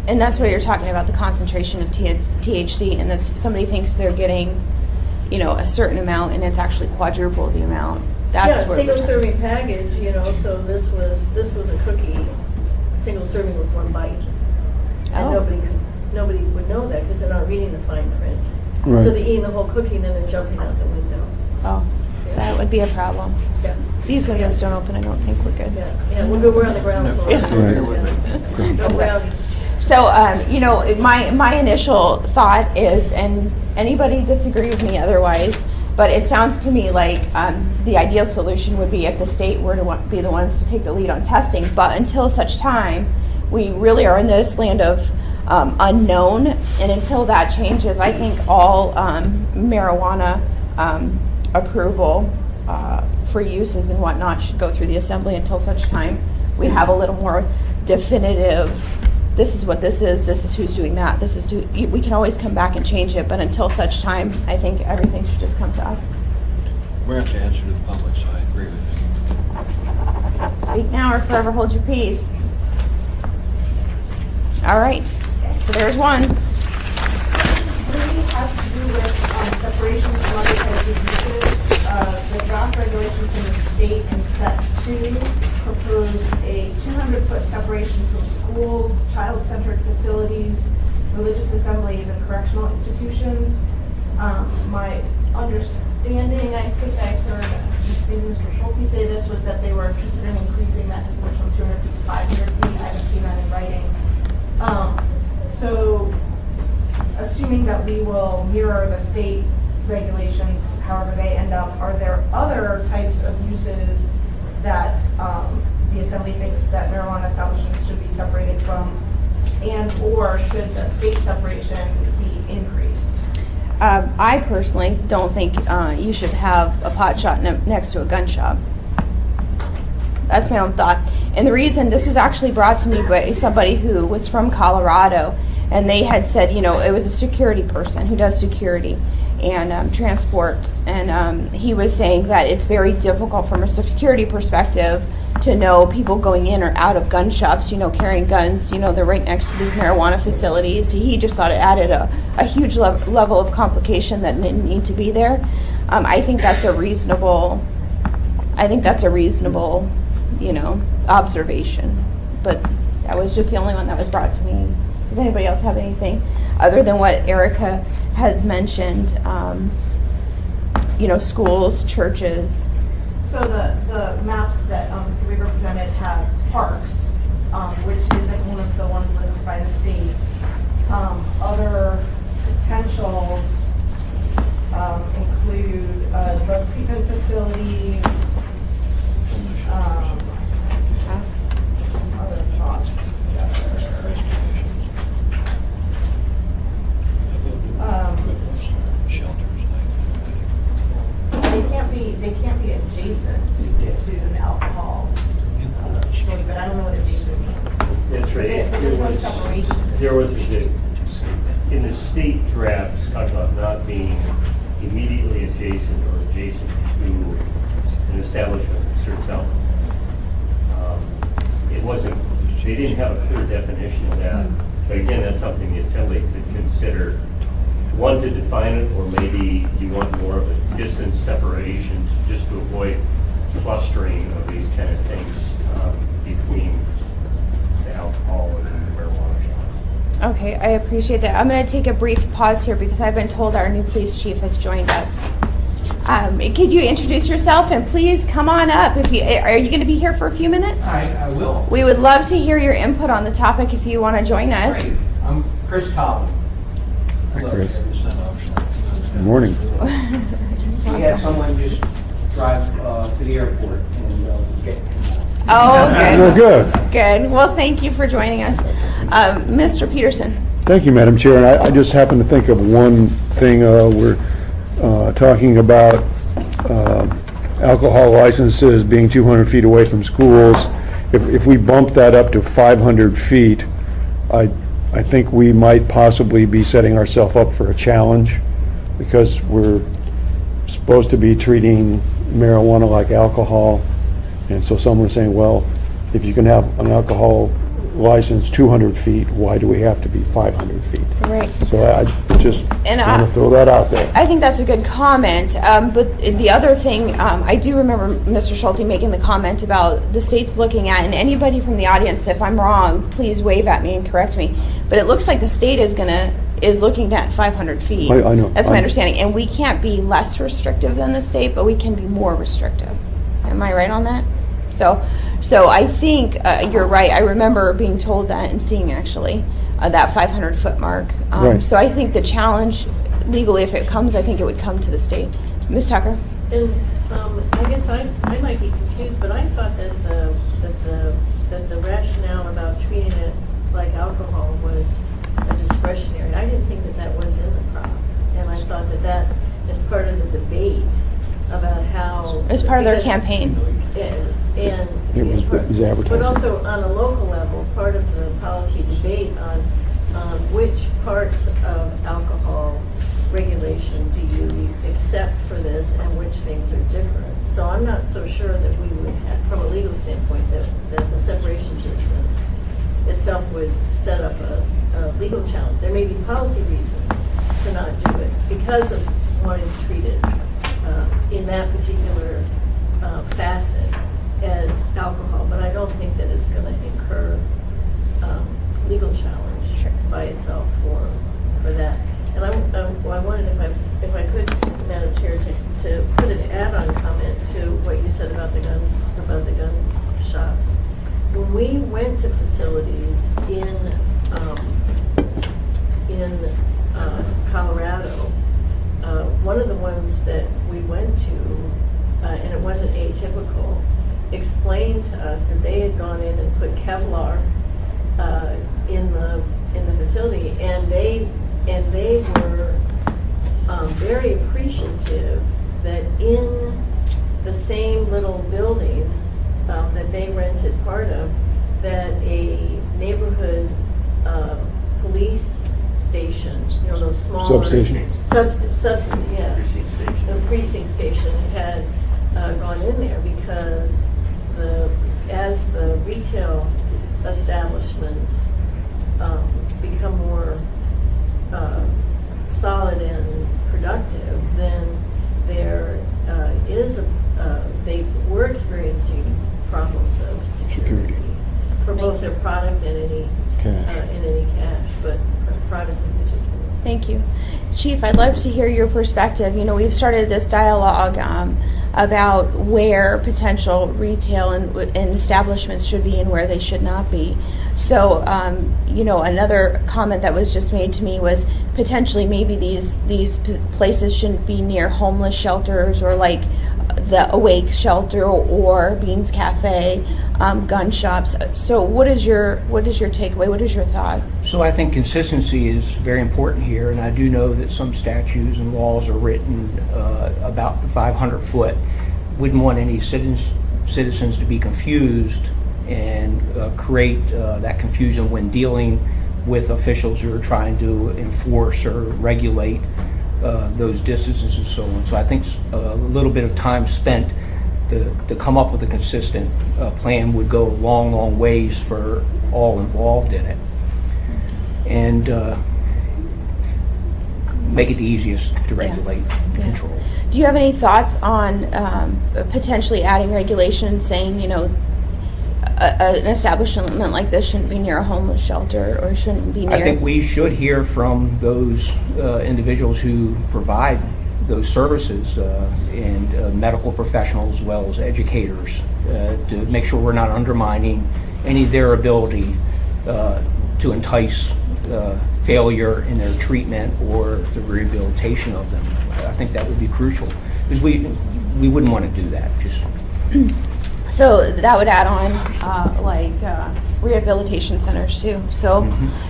And that's where you're talking about the concentration of THC, and somebody thinks they're getting, a certain amount, and it's actually quadruple the amount. That's where single serving package. So this was a cookie, single serving with one bite, and nobody would know that because they're not reading the fine print. Right. So they're eating the whole cookie and then they're jumping out the window. Oh, that would be a problem. Yeah. These windows don't open. I don't think we're good. Yeah. We're on the ground floor. Right. No ground. So, my initial thought is, and anybody disagree with me otherwise, But it sounds to me like the ideal solution would be if the state were to be the ones to take the lead on testing. But until such time, we really are in this land of unknown. And until that changes, I think all marijuana approval for uses and whatnot should go through the assembly until such time we have a little more definitive, this is what this is who's doing that, we can always come back and change it, but until such time, I think everything should just come to us. We're going to have to answer to the public, so I agree with you. Speak now or forever hold your peace. All right, so there's one. Three has to do with separation from other types of uses. The draft regulations in the state in set 2 propose a 200-foot separation from schools, child-centered facilities, religious assemblies, and correctional institutions. My understanding, I think I heard Mr. Schulte say this, was that they were considering increasing that distance from 200 feet to 500 feet. I haven't seen that in writing. So, assuming that we will mirror the state regulations, however they end up, are there other types of uses that the Assembly thinks that marijuana establishments should be separated from, and or should the state separation be increased? I personally don't think you should have a pot shop next to a gun shop. That's my own thought. And the reason this was actually brought to me by somebody who was from Colorado, and they had said, you know, it was a security person who does security and transports, and he was saying that it's very difficult from a security perspective to know people going in or out of gun shops, you know, carrying guns, you know, they're right next to these marijuana facilities. He just thought it added a huge level of complication that didn't need to be there. I think that's a reasonable, you know, observation. But that was just the only one that was brought to me. Does anybody else have anything other than what Erica has mentioned? You know, schools, churches. So the maps that Mr. Weaver presented have parks, which is one of the ones listed by the state. Other potentials include drug treatment facilities, other thoughts They can't be adjacent to an alcohol facility, but I don't know what adjacent means. That's right. There's no separation. There was in the state draft, it's talked about not being immediately adjacent or adjacent to an establishment that serves alcohol. It wasn't, they didn't have a clear definition of that. But again, that's something the Assembly could consider. One, to define it, or maybe you want more of a distance separation just to avoid clustering of these kind of things between the alcohol and the marijuana shops. Okay, I appreciate that. I'm going to take a brief pause here because I've been told our new police chief has joined us. Could you introduce yourself and please come on up? Are you going to be here for a few minutes? I will. We would love to hear your input on the topic if you want to join us. Great. I'm Chris Collins. Hi, Chris. Is that optional? Good morning. We had someone just drive to the airport and get. Oh, good. Well, good. Good. Well, thank you for joining us. Mr. Peterson. Thank you, Madam Chair. And I just happened to think of one thing. We're talking about alcohol licenses being 200 feet away from schools. If we bump that up to 500 feet, I think we might possibly be setting ourselves up for a challenge because we're supposed to be treating marijuana like alcohol. And so some were saying, well, if you can have an alcohol license 200 feet, why do we have to be 500 feet? Right. So I just want to throw that out there. I think that's a good comment. But the other thing, I do remember Mr. Schulte making the comment about the state's looking at, and anybody from the audience, if I'm wrong, please wave at me and correct me. But it looks like the state is looking at 500 feet. I know. That's my understanding. And we can't be less restrictive than the state, but we can be more restrictive. Am I right on that? So I think you're right. I remember being told that and seeing actually that 500-foot mark. Right. So I think the challenge legally, if it comes, I think it would come to the state. Ms. Tucker? And I guess I might be confused, but I thought that the rationale about treating it like alcohol was a discretionary. I didn't think that was in the prop, and I thought that is part of the debate about how. As part of their because- campaign. And It was advertising. but also on a local level, part of the policy debate on which parts of alcohol regulation do you accept for this and which things are different. So I'm not so sure that we would have, from a legal standpoint, that the separation distance itself would set up a legal challenge. There may be policy reasons to not do it because of wanting to treat it in that particular facet as alcohol, but I don't think that it's going to incur legal challenge by itself for that. And I wanted, if I could, Madam Chair, to put an add-on comment to what you said about the gun shops. When we went to facilities in Colorado, one of the ones that we went to, and it wasn't atypical, explained to us that they had gone in and put Kevlar in the facility, and they were very appreciative that in the same little building that they rented part of, that a neighborhood police station, those smaller Substation. Yeah, the precinct station had gone in there because as the retail establishments become more solid and productive, then there they were experiencing problems of security for both their product and any cash, but product in particular. Thank you. Chief, I'd love to hear your perspective. We've started this dialogue about where potential retail and establishments should be and where they should not be. So, another comment that was just made to me was potentially maybe these places shouldn't be near homeless shelters or like the Awake shelter or Beans Cafe, gun shops. So what is your takeaway? What is your thought? So I think consistency is very important here, and I do know that some statutes and laws are written about the 500-foot. Wouldn't want any citizens to be confused and create that confusion when dealing with officials who are trying to enforce or regulate those distances and so on. So I think a little bit of time spent to come up with a consistent plan would go a long, long ways for all involved in it. And make it the easiest to regulate and control. Do you have any thoughts on potentially adding regulations saying, an establishment like this shouldn't be near a homeless shelter or shouldn't be near? I think we should hear from those individuals who provide those services and medical professionals as well as educators to make sure we're not undermining any of their ability to entice failure in their treatment or the rehabilitation of them. I think that would be crucial because we wouldn't want to do that. So that would add on rehabilitation centers too. So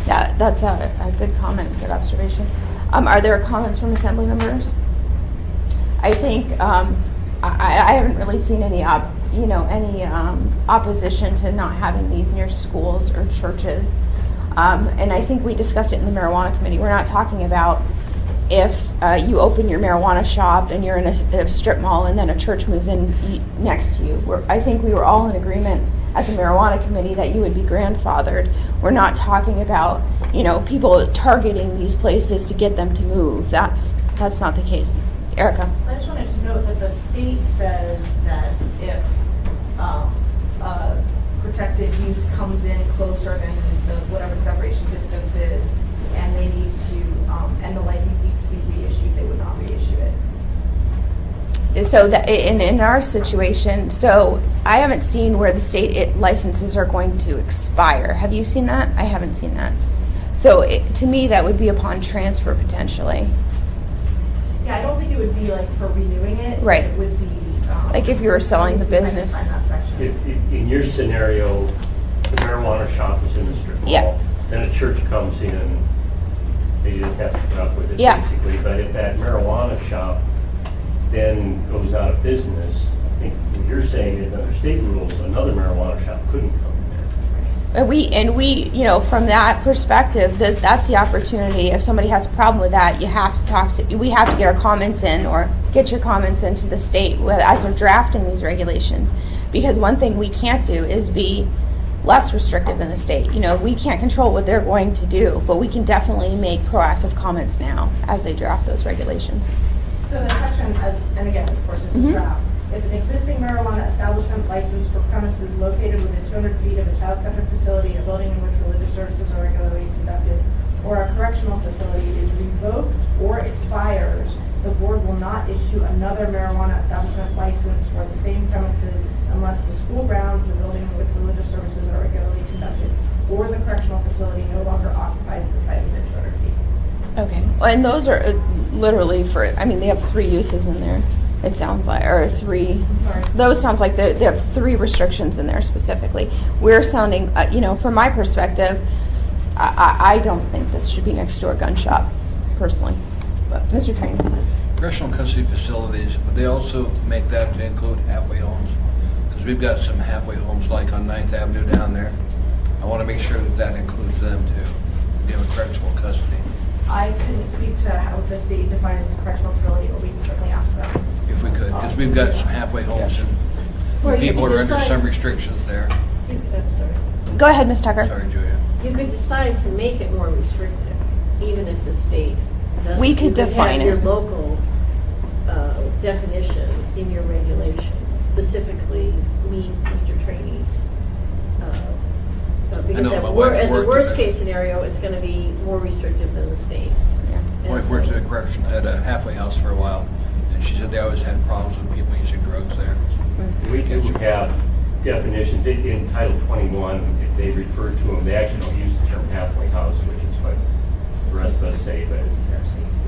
that's a good comment, good observation. Are there comments from assembly members? I think I haven't really seen any opposition to not having these near schools or churches. And I think we discussed it in the marijuana committee. We're not talking about if you open your marijuana shop and you're in a strip mall and then a church moves in next to you. I think we were all in agreement at the marijuana committee that you would be grandfathered. We're not talking about, people targeting these places to get them to move. That's not the case. Erica? I just wanted to note that the state says that if protected use comes in closer than whatever separation distance is, and they need to, and the license needs to be reissued, they would not reissue it. So that in our situation, so I haven't seen where the state licenses are going to expire. Have you seen that? I haven't seen that. So to me, that would be upon transfer potentially. Yeah, I don't think it would be like for renewing it. Right. It would be. Like if you were selling the let me see if I can business. find that section. If, in your scenario, the marijuana shop is in the strip mall. Yeah. Then a church comes in, they just have to put up with it, Yeah. basically. But if that marijuana shop then goes out of business, I think what you're saying is under state rules, another marijuana shop couldn't come in there. And we, you know, from that perspective, that's the opportunity. If somebody has a problem with that, you have to talk to, we have to get our comments in, or get your comments into the state as they're drafting these regulations. Because one thing we can't do is be less restrictive than the state. You know, we can't control what they're going to do, but we can definitely make proactive comments now as they draft those regulations. So the section, and again, of course, this is draft. If an existing marijuana establishment licensed for premises located within 200 feet of a child-centered facility, a building in which religious services are regularly conducted, or a correctional facility is revoked or expires, the board will not issue another marijuana establishment license for the same premises unless the school grounds, the building in which religious services are regularly conducted, or the correctional facility no longer occupies the site within 200 feet. Okay. And those are literally for, I mean, they have 3 uses in there. It sounds like, or 3. I'm sorry. Those sounds like they have 3 restrictions in there specifically. We're sounding, you know, from my perspective, I don't think this should be next to a gun shop, personally. But Mr. Train. Correctional custody facilities, but they also make that to include halfway homes. Because we've got some halfway homes like on 9th Avenue down there. I want to make sure that that includes them too. You know, correctional custody. I couldn't speak to how the state defines a correctional facility, but we can certainly ask them. If we could, because we've got some halfway homes Or and you people could are under decide- some restrictions there. I'm sorry. Go ahead, Ms. Tucker. Sorry, Julia. You could decide to make it more restrictive, even if the state doesn't. We could define have your it. local definition in your regulations, specifically meet Mr. Trainey's. Because know at my wife in the worked worst at- case scenario, it's going to be more restrictive than the state. My wife worked at a correction, at a halfway house for a while, and she said they always had problems with people using drugs there. We do have definitions in Title 21, if they refer to them, they actually don't use the term halfway house, which is what the rest of us say, but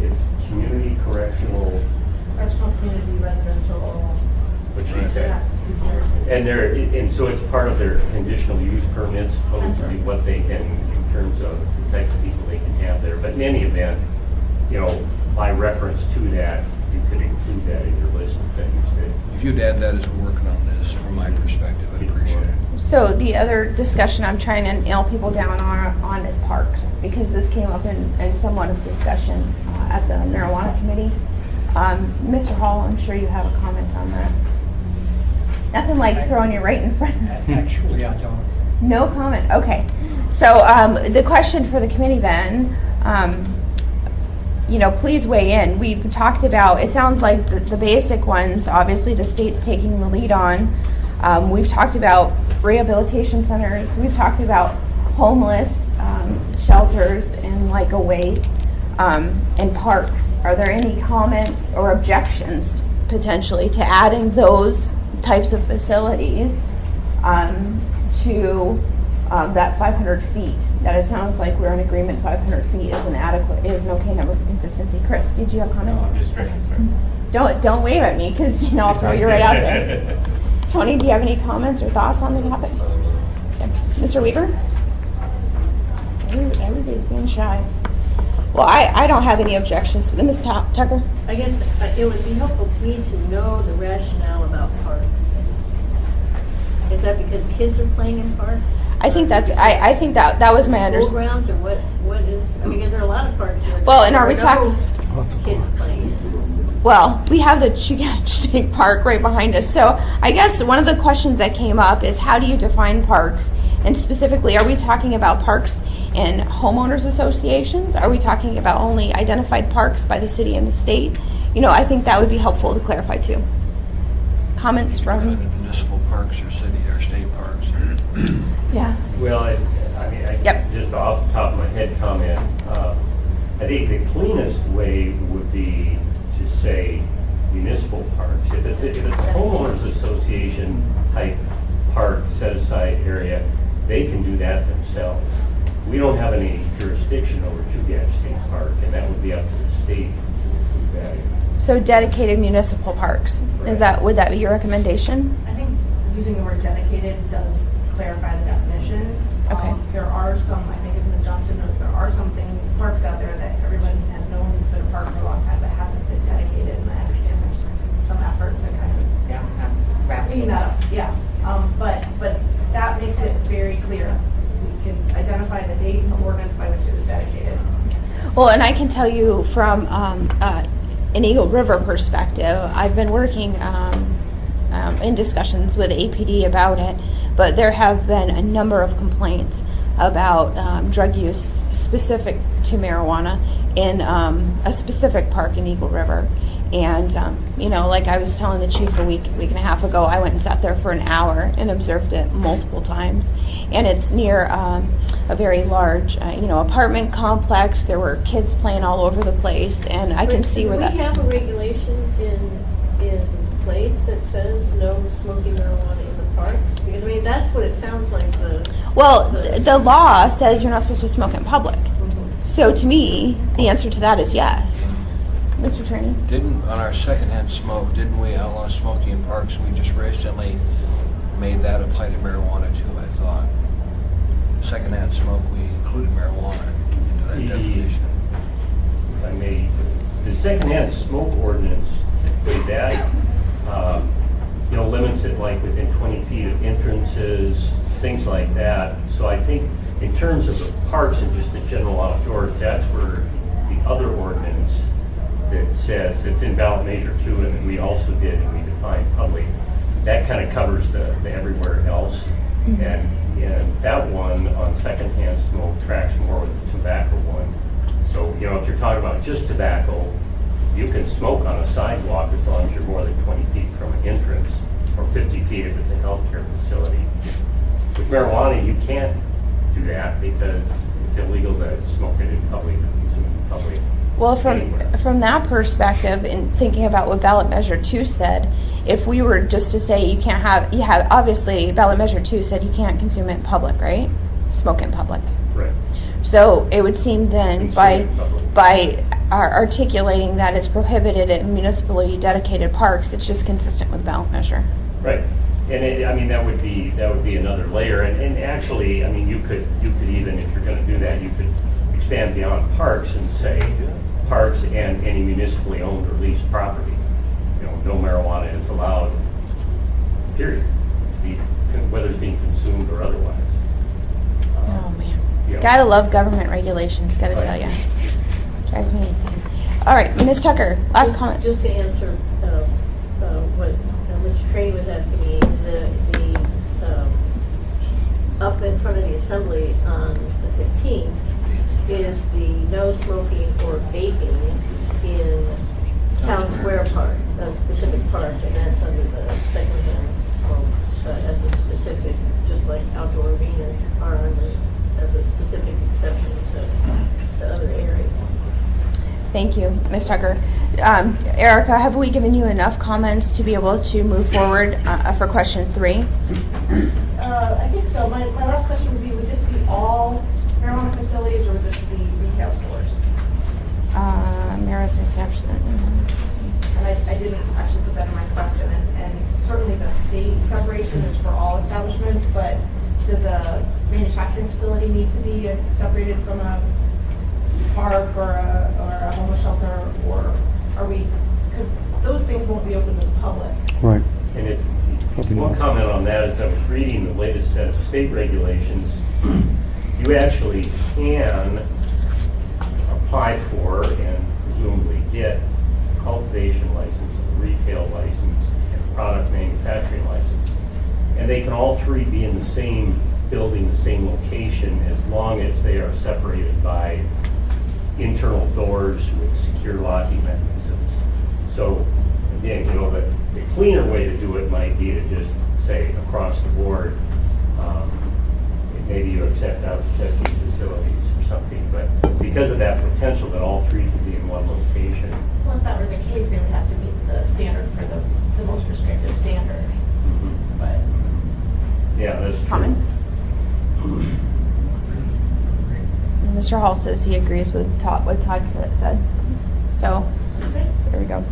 it's community correctional, Correctional community residential. what she said. Yeah, it's easier. And so it's part of their conditional use permits, supposedly what they can, in terms of the type of people they can have there. But in any event, you know, by reference to that, you could include that in your list of things that If you'd add that as we're working on this, from my perspective, I'd appreciate it. So the other discussion I'm trying to nail people down on is parks, because this came up in somewhat of discussion at the marijuana committee. Mr. Hall, I'm sure you have a comment on that. Nothing like throwing you right in front. Actually, I don't. No comment. Okay. So the question for the committee then, you know, please weigh in. We've talked about, it sounds like the basic ones, obviously the state's taking the lead on. We've talked about rehabilitation centers. We've talked about homeless shelters and like away and parks. Are there any comments or objections potentially to adding those types of facilities to that 500 feet? That it sounds like we're in agreement 500 feet is an adequate, is an okay number for consistency. Chris, did you have a comment? No, I'm just stretching, sorry. Don't wave at me, because you know I'll throw you right out there. Tony, do you have any comments or thoughts on the topic? Okay. Mr. Weaver? Everybody's being shy. Well, I don't have any objections to them. Ms. Tucker? I guess it would be helpful to me to know the rationale about parks. Is that because kids are playing in parks? I think that's, I think that was my School understanding. grounds, or what is, I mean, because there are a lot of parks here. Well, and are we There no talking? kids playing? Well, we have the Chugach State Park right behind us. So I guess one of the questions that came up is how do you define parks? And specifically, are we talking about parks in homeowners associations? Are we talking about only identified parks by the city and the state? You know, I think that would be helpful to clarify too. Comments from? Municipal parks or city or state parks. Yeah. Well, I mean, just off the top of my head comment, I think the cleanest way would be to say municipal parks. If it's a homeowners association type park set aside area, they can do that themselves. We don't have any jurisdiction over Chugach State Park, and that would be up to the state to do that. So dedicated municipal parks. Would that be your recommendation? I think using the word dedicated does clarify the definition. Okay. There are some, I think it's in the Johnston notes, there are parks out there that everyone has known has been a park for a long time, but hasn't been dedicated, and I understand there's some effort to kind of clean that up. Yeah, but that makes it very clear. We can identify the date and the ordinance by which it was dedicated. Well, and I can tell you from an Eagle River perspective, I've been working in discussions with APD about it, but there have been a number of complaints about drug use specific to marijuana in a specific park in Eagle River. And, like I was telling the chief a week and a half ago, I went and sat there for an hour and observed it multiple times. And it's near a very large, apartment complex. There were kids playing all over the place, and I can see where that. Do we have a regulation in place that says no smoking marijuana in the parks? Because that's what it sounds like. The law says you're not supposed to smoke in public. So to me, the answer to that is yes. Mr. Trainee? On our secondhand smoke, didn't we outlaw smoking in parks? We just recently made that apply to marijuana too, I thought. Secondhand smoke, we included marijuana into that definition. If I may, the secondhand smoke ordinance, that limits it like within 20 feet of entrances, things like that. So I think in terms of the parks and just the general outdoors, that's where the other ordinance that says it's in ballot measure 2, and that we also did, and we defined public. That kind of covers the everywhere else. Mm-hmm. And that one on secondhand smoke tracks more with the tobacco one. So, if you're talking about just tobacco, you can smoke on a sidewalk as long as you're more than 20 feet from an entrance, or 50 feet if it's a healthcare facility. With marijuana, you can't do that because it's illegal to smoke it in public, consume it in public. Well, from that perspective, in thinking about what ballot measure 2 said, if we were just to say you have obviously ballot measure 2 said you can't consume it in public, right? Smoke in public. Right. So it would seem then by articulating that it's prohibited in municipally dedicated parks, it's just consistent with ballot measure. Right. And that would be another layer. And actually, you could even, if you're going to do that, you could expand beyond parks and say parks and any municipally owned or leased property. No marijuana is allowed, period, whether it's being consumed or otherwise. Oh man, gotta love government regulations. Gotta tell you, drives me insane. All right, Ms. Tucker, last comment. Just to answer what Mr. Trainee was asking me, the up in front of the assembly on the 15th is the no smoking or vaping in Town Square Park, a specific park, and that's under the secondhand smoke as a specific, just like outdoor arenas are under as a specific exception to other areas. Thank you, Ms. Tucker. Erica, have we given you enough comments to be able to move forward for question 3? I think so. My last question would be, would this be all marijuana facilities or would this be retail stores? Mayor's exception. And I didn't actually put that in my question. And certainly the state separation is for all establishments, but does a manufacturing facility need to be separated from a park or a homeless shelter, or are we, because those things won't be open to the public. Right. And one comment on that is I was reading the latest set of state regulations. You actually can apply for and presumably get a cultivation license, a retail license, and a product manufacturing license. And they can all three be in the same building, the same location, as long as they are separated by internal doors with secure locking mechanisms. So again, the cleaner way to do it might be to just say across the board, maybe you accept out testing facilities or something, but because of that potential that all three can be in one location. Well, if that were the case, they would have to meet the standard for the most restrictive standard. Mm-hmm. But yeah, that's true. Comments? Mr. Hall says he agrees with what Todd said. So, there we go.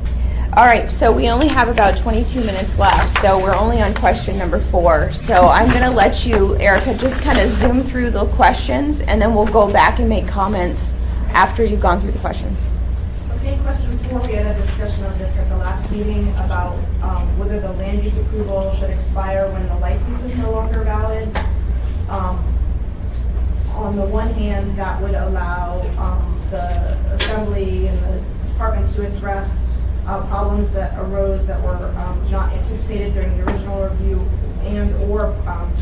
All right, so we only have about 22 minutes left, so we're only on question number 4. So I'm going to let you, Erica, just kind of zoom through the questions, and then we'll go back and make comments after you've gone through the questions. Okay, question 4, we had a discussion of this at the last meeting about whether the land use approval should expire when the license is no longer valid. On the one hand, that would allow the assembly and the department to address problems that arose that were not anticipated during the original review and or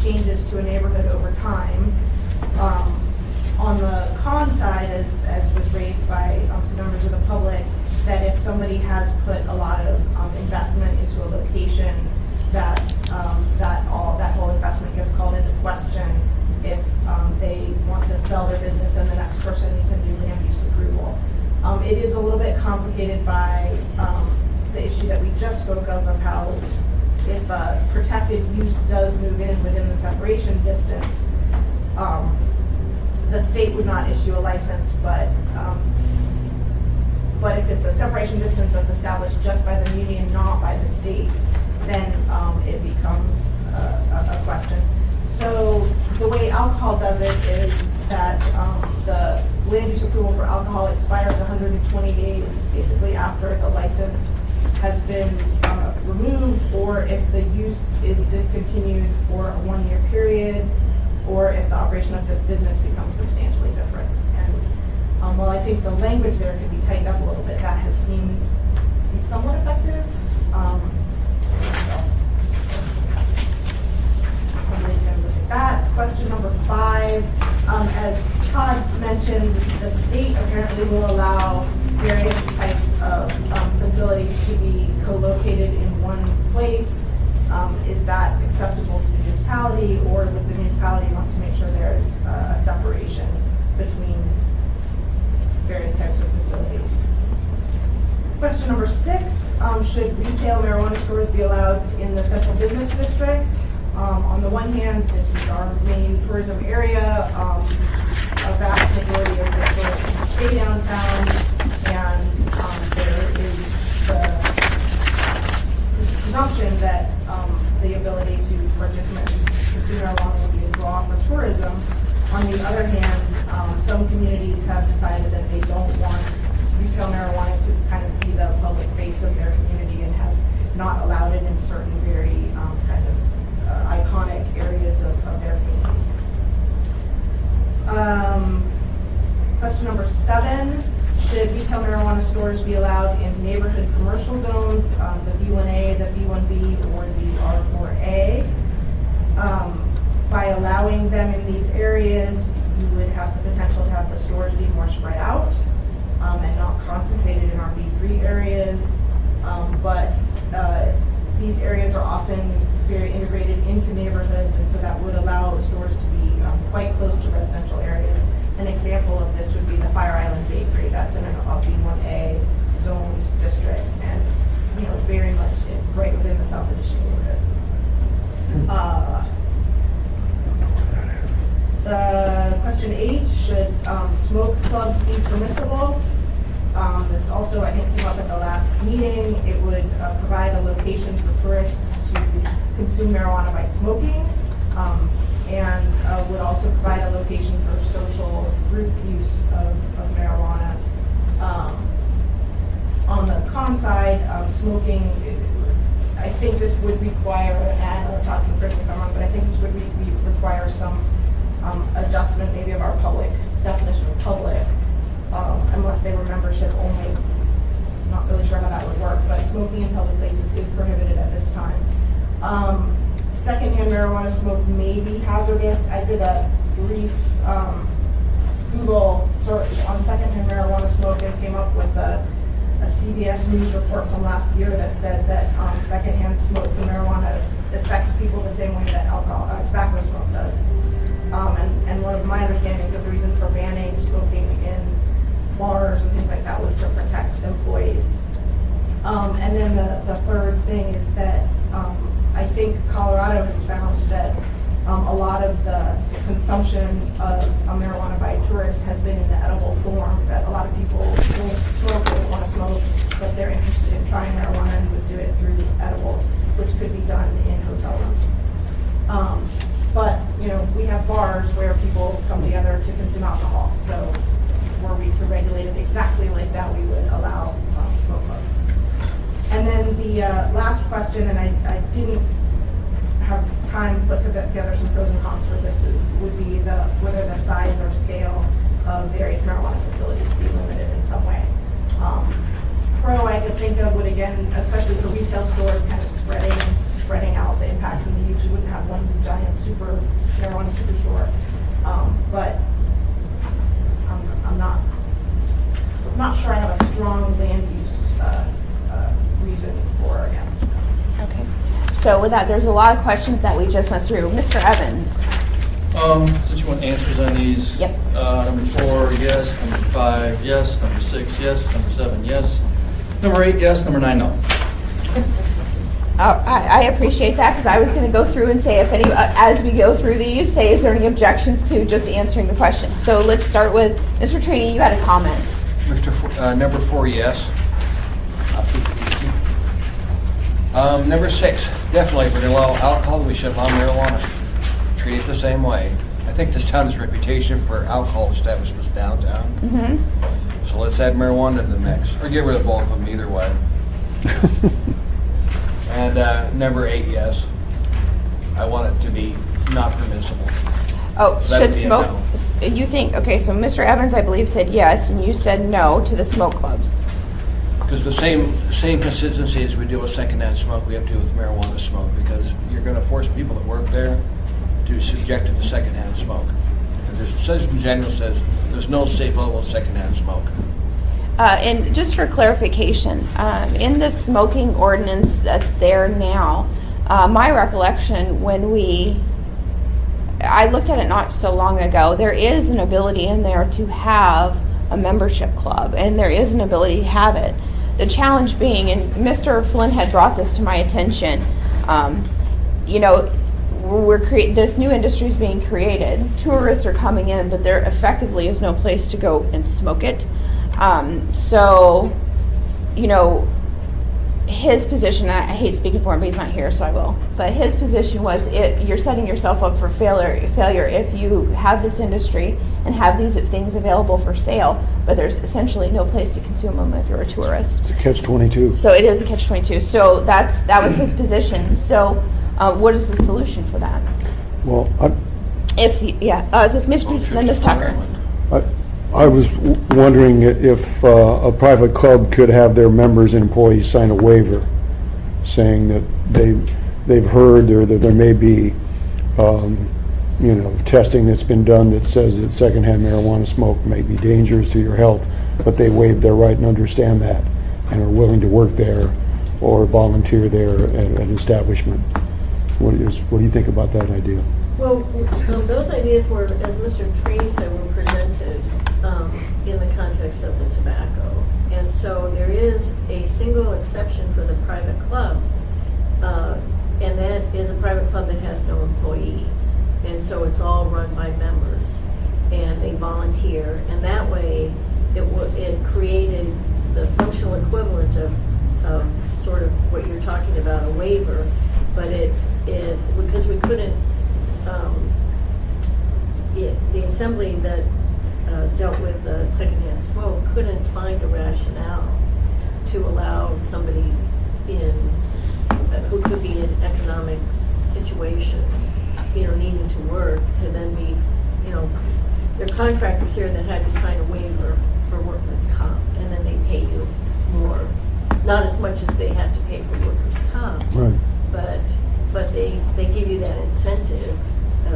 changes to a neighborhood over time. On the con side, as was raised by some members of the public, that if somebody has put a lot of investment into a location, that that whole investment gets called into question if they want to sell their business and the next person needs a new land use approval. It is a little bit complicated by the issue that we just spoke of how if a protected use does move in within the separation distance, the state would not issue a license, but if it's a separation distance that's established just by the union, not by the state, then it becomes a question. So the way alcohol does it is that the land use approval for alcohol expires 120 days, basically after the license has been removed, or if the use is discontinued for a 1-year period, or if the operation of the business becomes substantially different. And while I think the language there could be tightened up a little bit, that has seemed to be somewhat effective. Somebody's going to look at that. Question number 5, as Todd mentioned, the state apparently will allow various types of facilities to be co-located in one place. Is that acceptable to the municipality, or would the municipality want to make sure there's a separation between various types of facilities? Question number 6, should retail marijuana stores be allowed in the central business district? On the one hand, this is our main tourism area. A vast majority of the stores stay downtown, and there is the presumption that the ability to purchase and consume marijuana will be a draw for tourism. On the other hand, some communities have decided that they don't want retail marijuana to kind of be the public face of their community and have not allowed it in certain very kind of iconic areas of their communities. Question number 7, should retail marijuana stores be allowed in neighborhood commercial zones, the B1A, the B1B, or the R4A? By allowing them in these areas, you would have the potential to have the stores be more spread out and not concentrated in our B3 areas. But these areas are often very integrated into neighborhoods, and so that would allow stores to be quite close to residential areas. An example of this would be the Fire Island Bakery. That's in a B1A zoned district, and very much right within the South Edition neighborhood. The question 8, should smoke clubs be permissible? This also, I think, came up at the last meeting. It would provide a location for tourists to consume marijuana by smoking, and would also provide a location for social group use of marijuana. On the con side, smoking, I think this would require, and I'm talking correct me if I'm wrong, but I think this would require some adjustment maybe of our public definition of public, unless they were membership only. Not really sure how that would work, but smoking in public places is prohibited at this time. Secondhand marijuana smoke may be hazardous. I did a brief Google search on secondhand marijuana smoke and came up with a CBS News report from last year that said that secondhand smoke from marijuana affects people the same way that tobacco smoke does. And one of my understandings of the reason for banning smoking in bars and things like that was to protect employees. And then the third thing is that I think Colorado has found that a lot of the consumption of marijuana by tourists has been in the edible form, that a lot of people won't smoke, they don't want to smoke, but they're interested in trying marijuana and would do it through edibles, which could be done in hotel rooms. But, we have bars where people come together to consume alcohol, so were we to regulate it exactly like that, we would allow smoke clubs. And then the last question, and I didn't have time to put together some pros and cons for this, would be whether the size or scale of various marijuana facilities be limited in some way. Pro I could think of would, again, especially for retail stores, kind of spreading out the impacts and the use. We wouldn't have one giant marijuana superstore. But I'm not sure I have a strong land use reason for or against. Okay. So with that, there's a lot of questions that we just went through. Mr. Evans. Since you want answers on these. Yep. Number 4, yes. Number 5, yes. Number 6, yes. Number 7, yes. Number 8, yes. Number 9, no. I appreciate that, because I was going to go through and say, if any, as we go through these, say, is there any objections to just answering the questions? So let's start with Mr. Trini. You had a comment. Number 4, yes. Number 6, definitely, if we're going to allow alcohol, we should allow marijuana. Treat it the same way. I think this town has a reputation for alcohol establishments downtown. Mm-hmm. So let's add marijuana to the mix, or get rid of both of them, either way. And number 8, yes. I want it to be not permissible. Oh, So that would should be a smoke, no. you think, okay, so Mr. Evans, I believe, said yes, and you said no to the smoke clubs. Because the same consistency as we deal with secondhand smoke, we have to do with marijuana smoke, because you're going to force people that work there to subject to the secondhand smoke. And the Surgeon General says there's no safe level of secondhand smoke. And just for clarification, in the smoking ordinance that's there now, my recollection I looked at it not so long ago, there is an ability in there to have a membership club, and there is an ability to have it. The challenge being, and Mr. Flynn had brought this to my attention, this new industry is being created. Tourists are coming in, but there effectively is no place to go and smoke it. His position, I hate speaking for him, but he's not here, so I will. But his position was, you're setting yourself up for failure if you have this industry and have these things available for sale, but there's essentially no place to consume them if you're a tourist. It's a catch-22. So it is a catch-22. So that was his position. So what is the solution for that? Well, It's Ms. Tucker. I was wondering if a private club could have their members and employees sign a waiver saying that they've heard that there may be, testing that's been done that says that secondhand marijuana smoke may be dangerous to your health, but they waive their right and understand that and are willing to work there or volunteer there at an establishment. What do you think about that idea? Well, those ideas were, as Mr. Trini said, were presented in the context of the tobacco. And so there is a single exception for the private club, and that is a private club that has no employees. And so it's all run by members, and they volunteer. And that way, it created the functional equivalent of sort of what you're talking about, a waiver. But because we couldn't, the assembly that dealt with the secondhand smoke couldn't find a rationale to allow somebody who could be in an economic situation, needing to work, to then be, there are contractors here that had to sign a waiver for workman's comp, and then they pay you more, not as much as they had to pay for workers' comp, Right. but they give you that incentive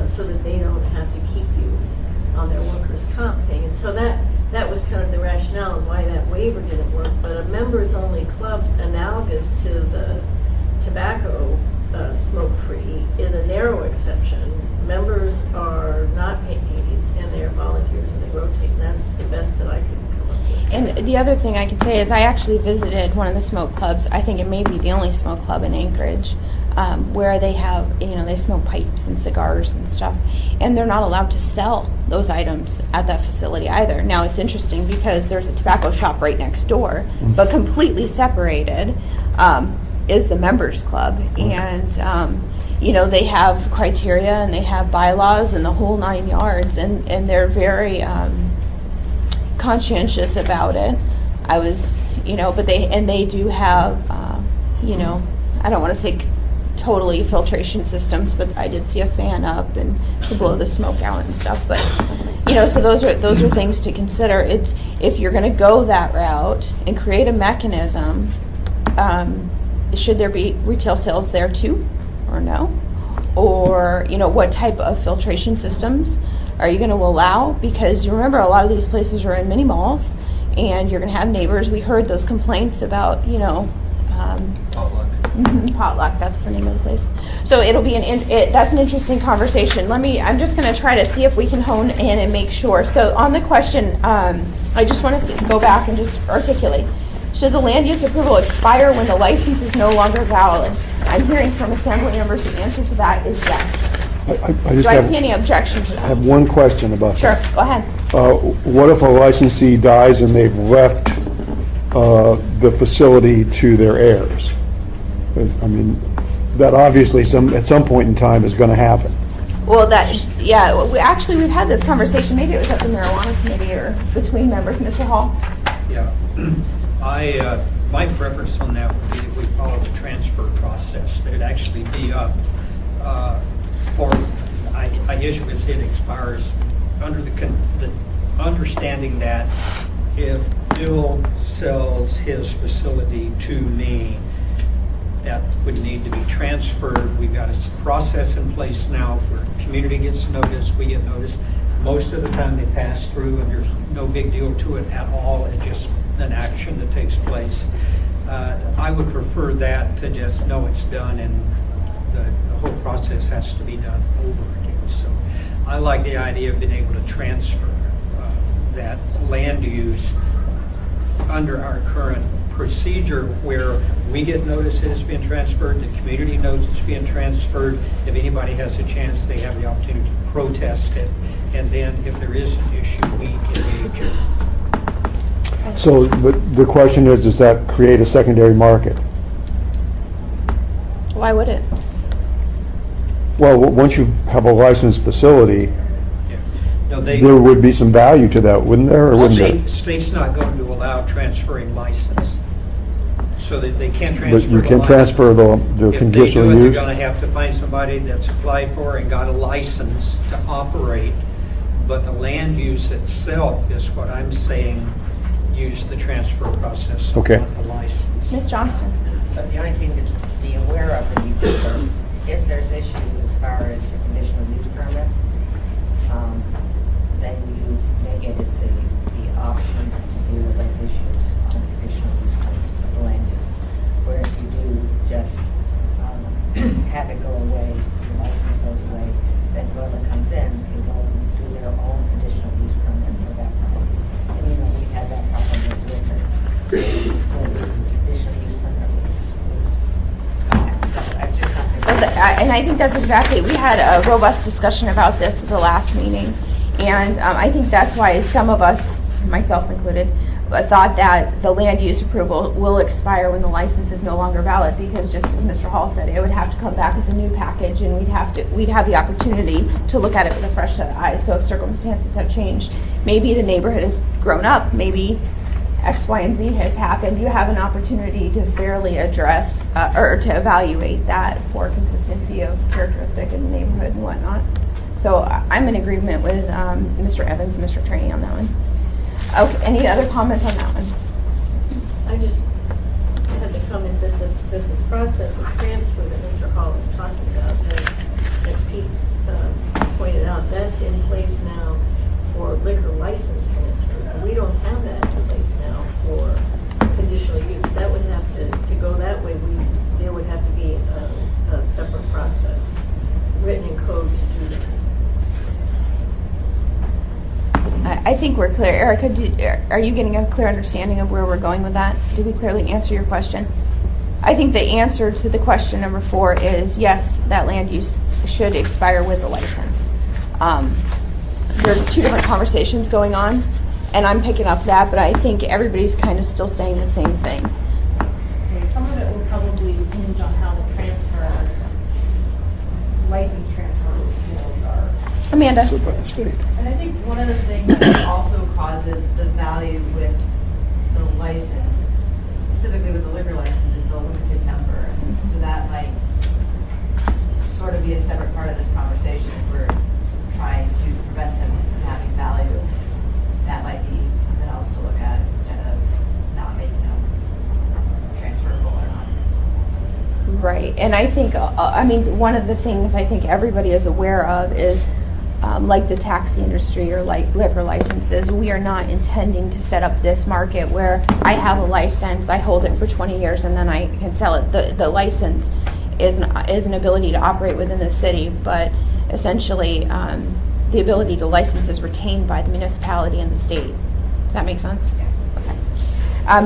so that they don't have to keep you on their workers' comp thing. And so that was kind of the rationale and why that waiver didn't work. But a members-only club analogous to the tobacco smoke-free is a narrow exception. Members are not paid, and they're volunteers, and they rotate. And that's the best that I could come up with. And the other thing I can say is I actually visited one of the smoke clubs. I think it may be the only smoke club in Anchorage. where they have, they smoke pipes and cigars and stuff, and they're not allowed to sell those items at that facility either. Now, it's interesting because there's a tobacco shop right next door, but completely separated is the members club, and they have criteria and they have bylaws and the whole 9 yards, and they're very conscientious about it. I was, but they do have, I don't want to say totally filtration systems, but I did see a fan up and to blow the smoke out and stuff. But so those are things to consider. It's if you're going to go that route and create a mechanism, should there be retail sales there too, or no? Or what type of filtration systems are you going to allow? Because you remember, a lot of these places are in mini malls, and you're going to have neighbors. We heard those complaints about Potluck. Potluck, that's the name of the place. So it'll be that's an interesting conversation. I'm just going to try to see if we can hone in and make sure. So on the question, I just want to go back and just articulate. Should the land use approval expire when the license is no longer valid? I'm hearing from assembly members the answer to that is yes. I just Do I see any objection to I that? have one question about Sure, that. go ahead. What if a licensee dies and they've left the facility to their heirs? I mean, that obviously at some point in time is going to happen. Well, we've had this conversation. Maybe it was at the marijuana committee or between members. Mr. Hall? Yeah. My preference on that would be that we follow the transfer process. That it actually be up I guess you could say it expires under the understanding that if Bill sells his facility to me, that would need to be transferred. We've got a process in place now where the community gets notice, we get notice. Most of the time they pass through and there's no big deal to it at all. It's just an action that takes place. I would prefer that to just know it's done and the whole process has to be done over again. So I like the idea of being able to transfer that land use under our current procedure where we get notice it's being transferred, the community knows it's being transferred. If anybody has a chance, they have the opportunity to protest it. And then if there is an issue, we engage it. So the question is, does that create a secondary market? Why would it? Well, once you have a licensed facility, No, there would be some value to that, wouldn't there, or wouldn't there? State's not going to allow transferring license, so that they can't transfer. But you the can license. transfer the conditional If they do it, use? they're going to have to find somebody that's applied for and got a license to operate. But the land use itself is what I'm saying, use the transfer process, Okay. not the license. Ms. Johnston? But the only thing to be aware of when you do this, if there's issues as far as your conditional use permit, then you may get the option to deal with those issues on conditional use permits for the land use. Where if you do just have it go away, your license goes away, then whoever comes in can go and do their own conditional use permit for that property. And we had that problem with liquor. Conditional use permit was that's just something. And I think that's exactly, we had a robust discussion about this at the last meeting. And I think that's why some of us, myself included, thought that the land use approval will expire when the license is no longer valid, because just as Mr. Hall said, it would have to come back as a new package, and we'd have the opportunity to look at it with a fresh set of eyes. So if circumstances have changed, maybe the neighborhood has grown up, maybe X, Y, and Z has happened, you have an opportunity to fairly address or to evaluate that for consistency of characteristic in the neighborhood and whatnot. So I'm in agreement with Mr. Evans, Mr. Trainee on that one. Okay, any other comments on that one? I just had to comment that the process of transfer that Mr. Hall is talking about, as Pete pointed out, that's in place now for liquor license transfers. And we don't have that in place now for conditional use. That would have to go that way. There would have to be a separate process written in code to do that. I think we're clear. Erica, are you getting a clear understanding of where we're going with that? Did we clearly answer your question? I think the answer to the question number 4 is yes, that land use should expire with a license. There's 2 different conversations going on, and I'm picking up that, but I think everybody's kind of still saying the same thing. Okay, some of it will probably hinge on how the license transfer rules are. Amanda. And I think one of the things that also causes the value with the license, specifically with the liquor license, is the limited number. So that might sort of be a separate part of this conversation if we're trying to prevent them from having value. That might be something else to look at instead of not making them transferable or not. Right, and I think, one of the things I think everybody is aware of is, like the taxi industry or like liquor licenses, we are not intending to set up this market where I have a license, I hold it for 20 years, and then I can sell it. The license is an ability to operate within the city, but essentially, the ability to license is retained by the municipality and the state. Does that make sense? Okay.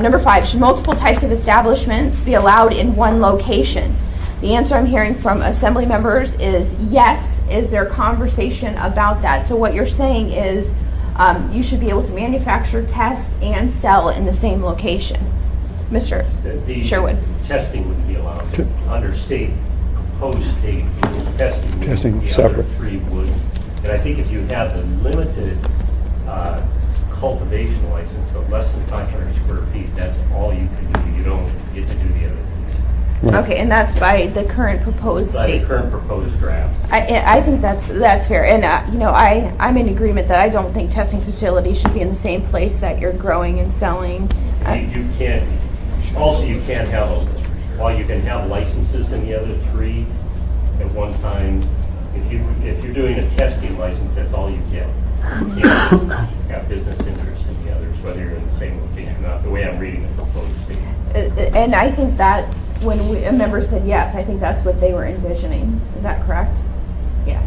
Number 5, should multiple types of establishments be allowed in one location? The answer I'm hearing from assembly members is yes. Is there conversation about that? So what you're saying is you should be able to manufacture, test, and sell in the same location. Mr. The Sherwood. testing would be allowed under state, proposed state testing. Testing the separate. other 3 would. And I think if you have the limited cultivation license, so less than 500 square feet, that's all you can do. You don't get to do the other things. Okay, and that's by the current proposed By state. the current proposed draft. I think that's fair, and I'm in agreement that I don't think testing facilities should be in the same place that you're growing and selling. You can't. Also, you can't have while you can have licenses in the other 3 at one time. If you're doing a testing license, that's all you get. You can't have business interests in the others, whether you're in the same location or not. The way I'm reading the proposed state. And I think that's when a member said yes. I think that's what they were envisioning. Is that correct? Yes.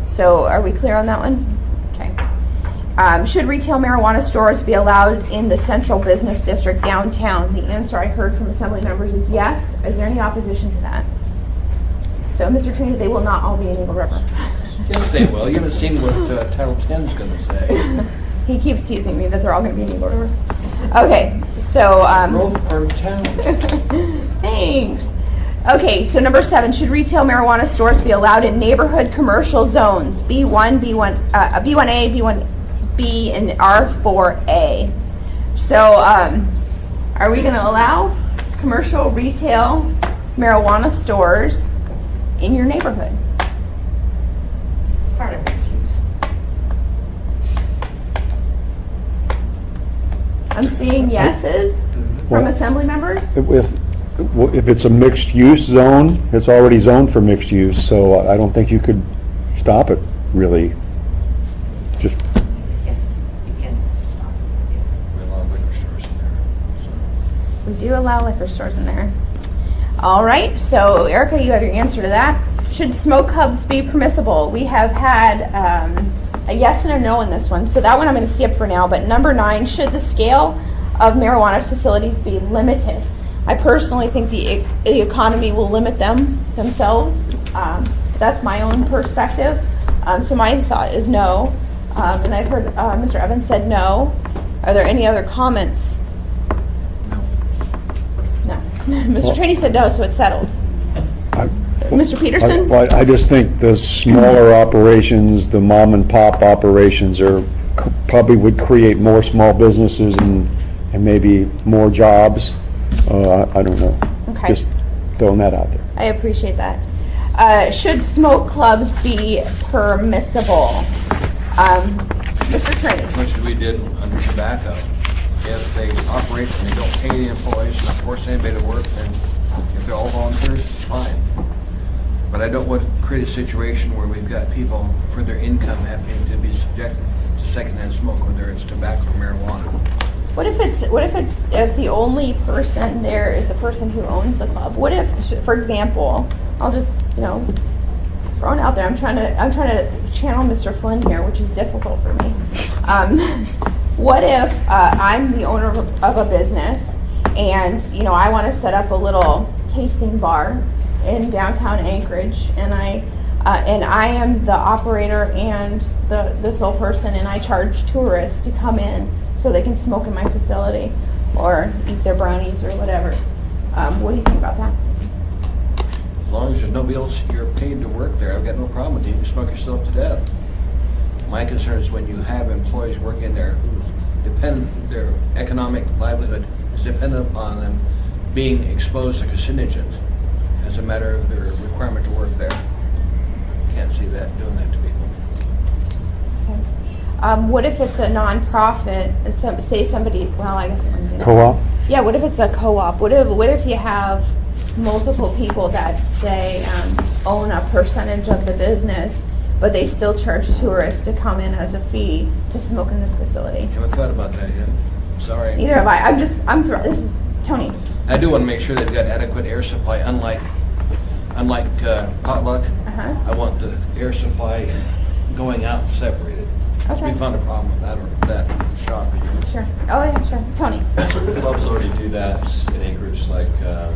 So are we clear on that one? Okay. Should retail marijuana stores be allowed in the central business district downtown? The answer I heard from assembly members is yes. Is there any opposition to that? So, Mr. Trini, they will not all be in Eagle River. Yes, they will. You haven't seen what Title 10 is going to say. He keeps teasing me that they're all going to be in Eagle River. Okay, so growth part of town. Thanks. Okay, so number 7, should retail marijuana stores be allowed in neighborhood commercial zones B1, B1A, B1B, and R4A? So, are we going to allow commercial retail marijuana stores in your neighborhood? It's part of mixed use. I'm seeing yeses from assembly members. If it's a mixed-use zone, it's already zoned for mixed use, so I don't think you could stop it, really. Just, You can stop. We allow liquor stores in there. We do allow liquor stores in there. All right, so Erica, you have your answer to that. Should smoke hubs be permissible? We have had a yes and a no in this one, so that one I'm going to skip for now. But number 9, should the scale of marijuana facilities be limited? I personally think the economy will limit themselves. That's my own perspective. So my thought is no. And I've heard Mr. Evans said no. Are there any other comments? No. Mr. Trini said no, so it's settled. Mr. Peterson? I just think the smaller operations, the mom and pop operations probably would create more small businesses and maybe more jobs. I don't know. Okay. Just throwing that out there. I appreciate that. Should smoke clubs be permissible? Mr. Trini? Much as we did under tobacco. If they operate and they don't pay the employees, not force anybody to work, then if they're all volunteers, it's fine. But I don't want to create a situation where we've got people for their income having to be subjected to secondhand smoke, whether it's tobacco or marijuana. What if the only person there is the person who owns the club? What if, for example, I'll just throw it out there. I'm trying to channel Mr. Flynn here, which is difficult for me. What if I'm the owner of a business And, you know, I want to set up a little tasting bar in downtown Anchorage, and I am the operator and the sole person, and I charge tourists to come in so they can smoke in my facility or eat their brownies or whatever. What do you think about that? As long as there's nobody else you're paid to work there, I've got no problem with it. You can smoke yourself to death. My concern is when you have employees working there who's their economic livelihood is dependent upon them being exposed to carcinogens as a matter of their requirement to work there. Can't see that doing that to people. What if it's a nonprofit? Say somebody, well, I guess I'm gonna, Co-op? Yeah, what if it's a co-op? What if you have multiple people that say own a percentage of the business, but they still charge tourists to come in as a fee to smoke in this facility? Haven't thought about that yet. Sorry. Neither have I. This is Tony. I do want to make sure they've got adequate air supply. Unlike potluck, I want the air supply going out separated. Okay. We found a problem with that or that shop. Sure. Oh yeah, sure. Tony. Certain clubs already do that in Anchorage, like not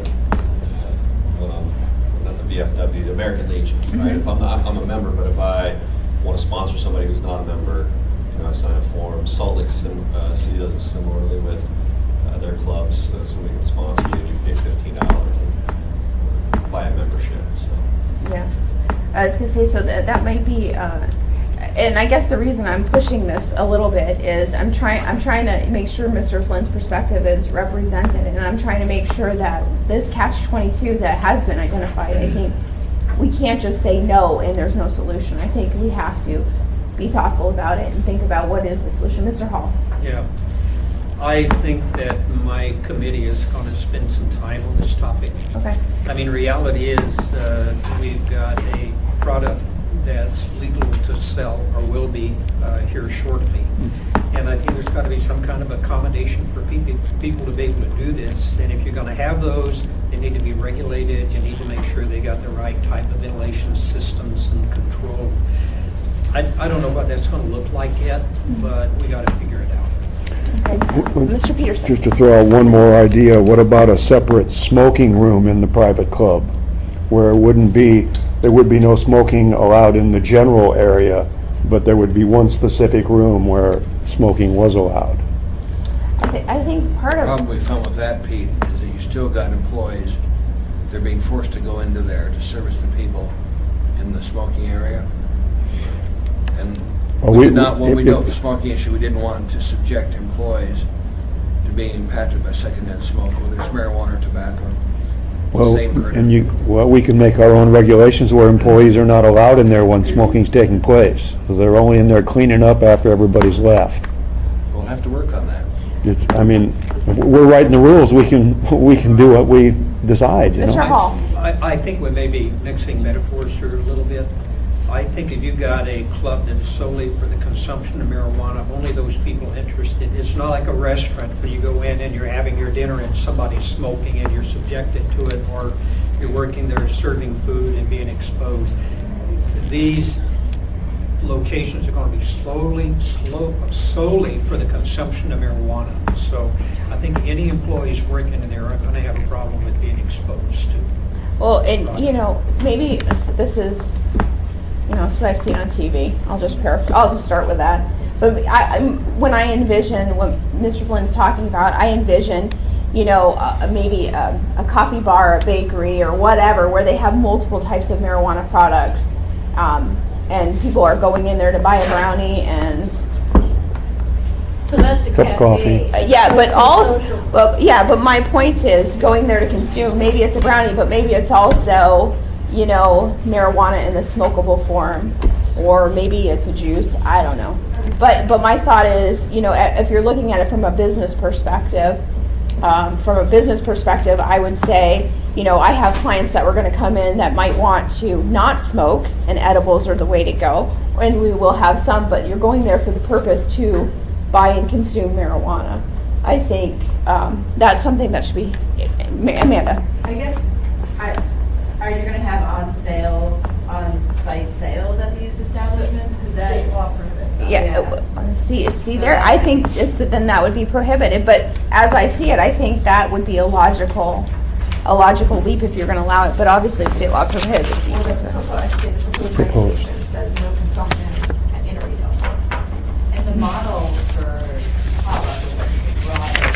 the VFW, the American Legion. Right? If I'm a member, but if I want to sponsor somebody who's not a member, I sign a form. Salt Lake City does it similarly with their clubs, so we can sponsor you. You pay $15 and buy a membership. So. Yeah. I was gonna say, so that might be. And I guess the reason I'm pushing this a little bit is I'm trying to make sure Mr. Flynn's perspective is represented, and I'm trying to make sure that this catch-22 that has been identified, I think we can't just say no and there's no solution. I think we have to be thoughtful about it and think about what is the solution. Mr. Hall. Yeah. I think that my committee is going to spend some time on this topic. Okay. I mean, reality is we've got a product that's legal to sell or will be here shortly. And I think there's got to be some kind of accommodation for people to be able to do this. And if you're going to have those, they need to be regulated. You need to make sure they got the right type of ventilation systems and control. I don't know what that's going to look like yet, but we got to figure it out. Okay. Mr. Peterson. Just to throw out one more idea, what about a separate smoking room in the private club where there would be no smoking allowed in the general area, but there would be one specific room where smoking was allowed? I think part of The problem we found with that, Pete, is that you still got employees, they're being forced to go into there to service the people in the smoking area. And when we know the smoking issue, we didn't want to subject employees to being impacted by secondhand smoke, whether it's marijuana or tobacco. Well, we can make our own regulations where employees are not allowed in there when smoking's taking place, because they're only in there cleaning up after everybody's left. We'll have to work on that. If we're writing the rules, we can do what we decide. You know? Mr. Hall. I think we may be mixing metaphors here a little bit. I think if you've got a club that is solely for the consumption of marijuana, only those people interested. It's not like a restaurant where you go in and you're having your dinner and somebody's smoking and you're subjected to it, or you're working there serving food and being exposed. These locations are going to be solely for the consumption of marijuana. So I think any employees working in there are going to have a problem with being exposed to. Well, and maybe this is, it's what I've seen on TV. I'll just start with that. But when I envision what Mr. Flynn's talking about, I envision, maybe a coffee bar, a bakery, or whatever, where they have multiple types of marijuana products, and people are going in there to buy a brownie and. So that's a Cup of cafe. But my point is going there to consume. Maybe it's a brownie, but maybe it's also, marijuana in the smokable form, or maybe it's a juice. I don't know. But my thought is, if you're looking at it from a business perspective, I would say, I have clients that were going to come in that might want to not smoke, and edibles are the way to go. And we will have some, but you're going there for the purpose to buy and consume marijuana. I think that's something that should be. Amanda. I guess, are you going to have on-site sales at these establishments? Because State law prohibits that. See there, I think then that would be prohibited, but as I see it, I think that would be a logical leap if you're gonna allow it, but obviously if state law prohibits it, you Well, can't the do it. proposed regulation says no consumption at in a retail store. And the model for potluck is like a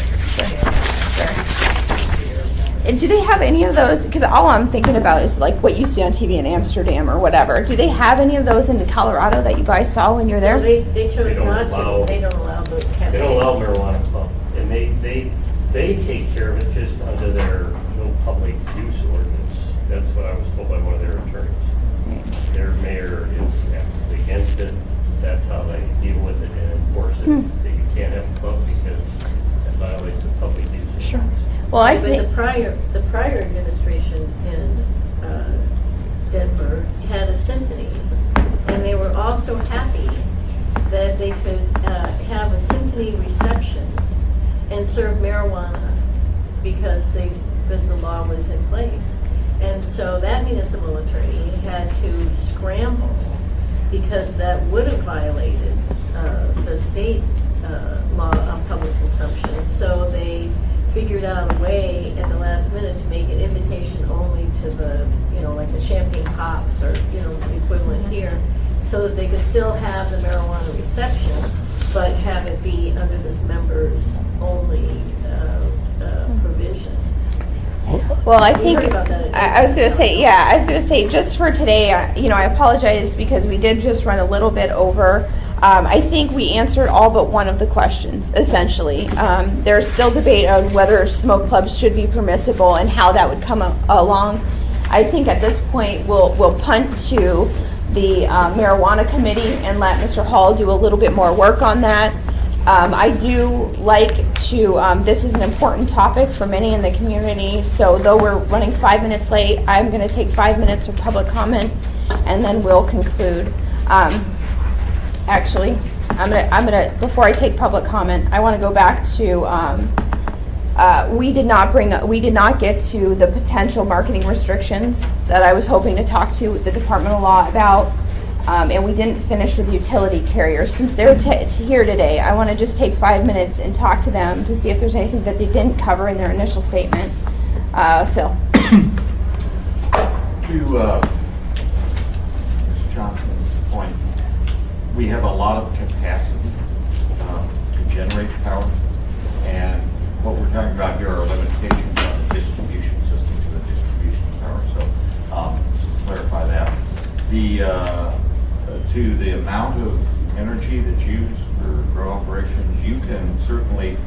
And do they have any of those, because all I'm thinking about is like what you see on TV in Amsterdam or whatever, do they have any of those in Colorado that you guys saw when you were there? They chose don't not allow- to. They don't allow the cafes. They don't allow marijuana club, and they take care of it just under their no public use ordinance. That's what I was told by one of their attorneys. Their mayor is actively against it. That's how they deal with it and enforce it. That you can't have a club because it violates the public use. Sure. Well, I But think, the prior administration in Denver had a symphony, and they were also happy that they could have a symphony reception and serve marijuana because the law was in place. And so that municipal attorney had to scramble because that would have violated the state law on public consumption. So they figured out a way at the last minute to make an invitation only to the, like the champagne pops or, the equivalent here, so that they could still have the marijuana reception, but have it be under this members only provision. well, I We think, heard about that at I was gonna say, just for today, I apologize because we did just run a little bit over. I think we answered all but one of the questions, essentially. There's still debate on whether smoke clubs should be permissible and how that would come along. I think at this point, we'll punt to the marijuana committee and let Mr. Hall do a little bit more work on that. I do like to, this is an important topic for many in the community, so though we're running 5 minutes late, I'm going to take 5 minutes of public comment, and then we'll conclude. Actually, I'm gonna before I take public comment, I want to go back to we did not get to the potential marketing restrictions that I was hoping to talk to the Department of Law about, and we didn't finish with utility carriers. Since they're here today, I want to just take 5 minutes and talk to them to see if there's anything that they didn't cover in their initial statement. Phil. To Mr. Johnson's point, we have a lot of capacity to generate power, and what we're talking about here are limitations on the distribution system to the distribution power. So just to clarify that, to the amount of energy that's used for grow operations, you can certainly,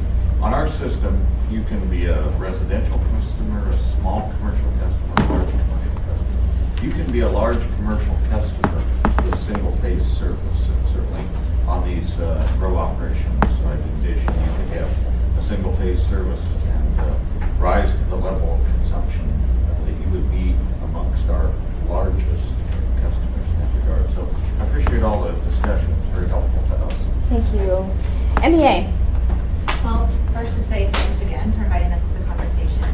on our system, you can be a residential customer, a small commercial customer, a large commercial customer. You can be a large commercial customer with a single-phase service, and certainly on these grow operations, I envision you could have a single-phase service and rise to the level of consumption that you would be amongst our largest customers in that regard. So I appreciate all the discussion. It's very helpful to us. Thank you. MEA. Well, first to say thanks again for inviting us to the conversation.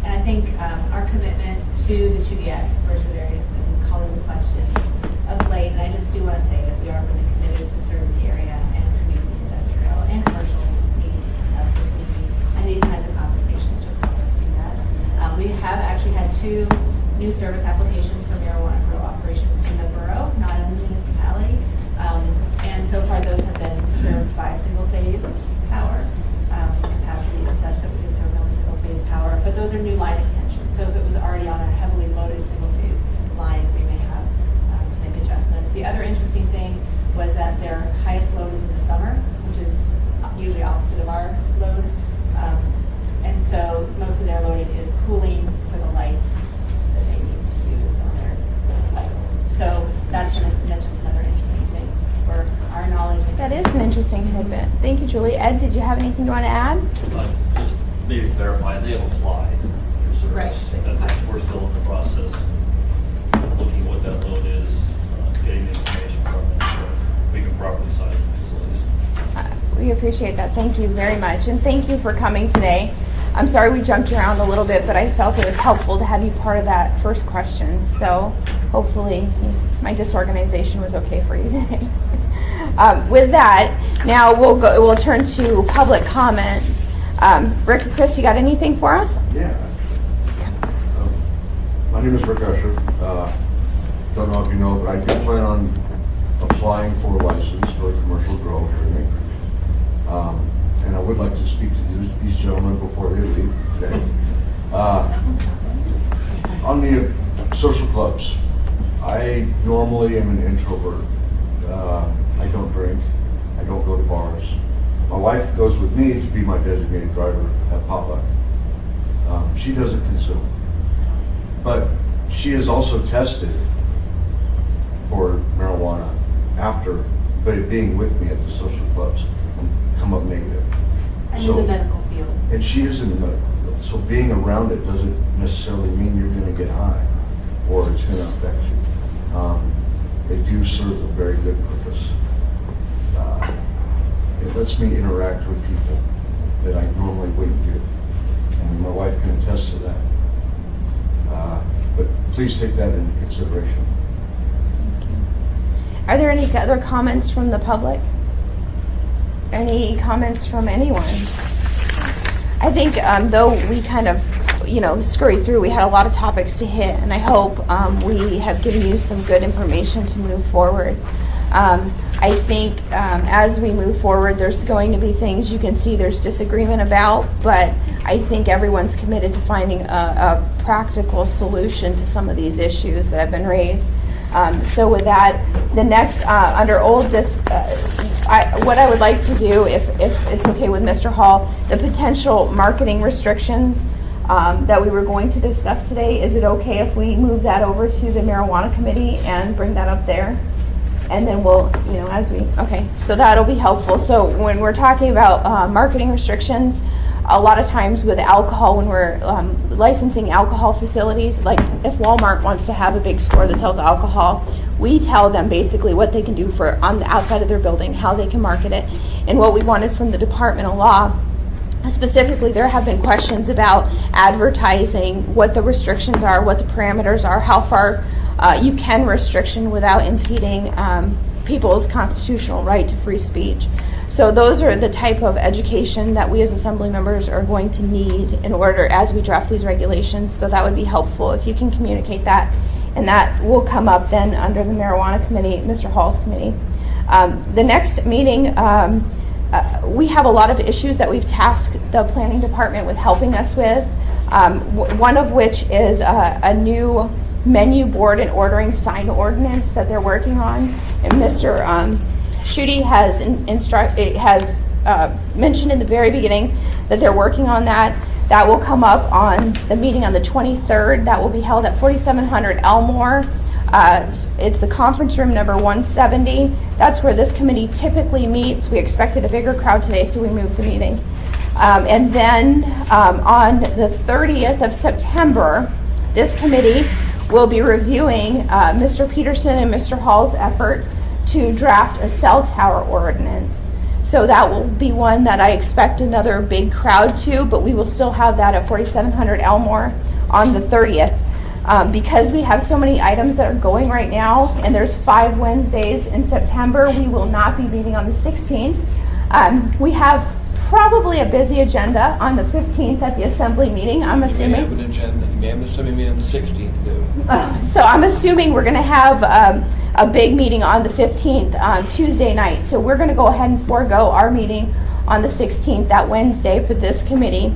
And I think our commitment to the Chudiak Birchwood area has been calling the question of late. And I just do want to say that we are really committed to serve the area and to meet the industrial and commercial needs of the community. And these kinds of conversations just help us do that. We have actually had 2 new service applications for marijuana grow operations in the borough, not in the municipality. And so far those have been served by single-phase power. Capacity is such that we can serve them with single-phase power, but those are new line extensions. So if it was already on a heavily loaded single-phase line, we may have to make adjustments. The other interesting thing was that their highest load is in the summer, which is usually opposite of our load. And so most of their loading is cooling for the lights that they need to use on their cycles. So that's just another interesting thing for our knowledge. That is an interesting tidbit. Thank you, Julie. Ed, did you have anything you want to add? Just maybe clarify, they have applied for service. Right. And we're still in the process of looking what that load is, getting the information from them, so we can properly size the facilities. We appreciate that. Thank you very much. And thank you for coming today. I'm sorry we jumped around a little bit, but I felt it was helpful to have you part of that first question. So hopefully my disorganization was okay for you today. With that, now we'll turn to public comments. Rick or Chris, you got anything for us? Yeah. My name is Rick Usher. Don't know if you know, but I do plan on applying for a license for a commercial grow here in Anchorage. And I would like to speak to these gentlemen before they leave today. On the social clubs, I normally am an introvert. I don't drink. I don't go to bars. My wife goes with me to be my designated driver at potluck. She doesn't consume. But she is also tested for marijuana after being with me at the social clubs and come up negative. And in the medical field. And she is in the medical field. So being around it doesn't necessarily mean you're going to get high or it's going to affect you. They do serve a very good purpose. It lets me interact with people that I normally wouldn't do. And my wife can attest to that. But please take that into consideration. Are there any other comments from the public? Any comments from anyone? I think though we kind of, scurried through, we had a lot of topics to hit, and I hope we have given you some good information to move forward. I think as we move forward, there's going to be things you can see there's disagreement about, but I think everyone's committed to finding a practical solution to some of these issues that have been raised. So with that, the next, under old, what I would like to do, if it's okay with Mr. Hall, the potential marketing restrictions that we were going to discuss today, is it okay if we move that over to the marijuana committee and bring that up there? And then we'll, okay, so that'll be helpful. So when we're talking about marketing restrictions, a lot of times with alcohol, when we're licensing alcohol facilities, like if Walmart wants to have a big store that sells alcohol, we tell them basically what they can do on the outside of their building, how they can market it. And what we wanted from the Department of Law, specifically, there have been questions about advertising, what the restrictions are, what the parameters are, how far you can restriction without impeding people's constitutional right to free speech. So those are the type of education that we as assembly members are going to need in order as we draft these regulations. So that would be helpful if you can communicate that. And that will come up then under the marijuana committee, Mr. Hall's committee. The next meeting, we have a lot of issues that we've tasked the planning department with helping us with. One of which is a new menu board and ordering sign ordinance that they're working on. And Mr. Schutte has mentioned in the very beginning that they're working on that. That will come up on the meeting on the 23rd. That will be held at 4700 Elmore. It's the conference room number 170. That's where this committee typically meets. We expected a bigger crowd today, so we moved the meeting. And then on the 30th of September, this committee will be reviewing Mr. Peterson and Mr. Hall's effort to draft a cell tower ordinance. So that will be one that I expect another big crowd to, but we will still have that at 4700 Elmore on the 30th. Because we have so many items that are going right now, and there's 5 Wednesdays in September, we will not be meeting on the 16th. We have probably a busy agenda on the 15th at the assembly meeting, I'm assuming. We have an agenda. I'm assuming we have the 16th too. So I'm assuming we're going to have a big meeting on the 15th, Tuesday night. So we're going to go ahead and forego our meeting on the 16th, that Wednesday, for this committee.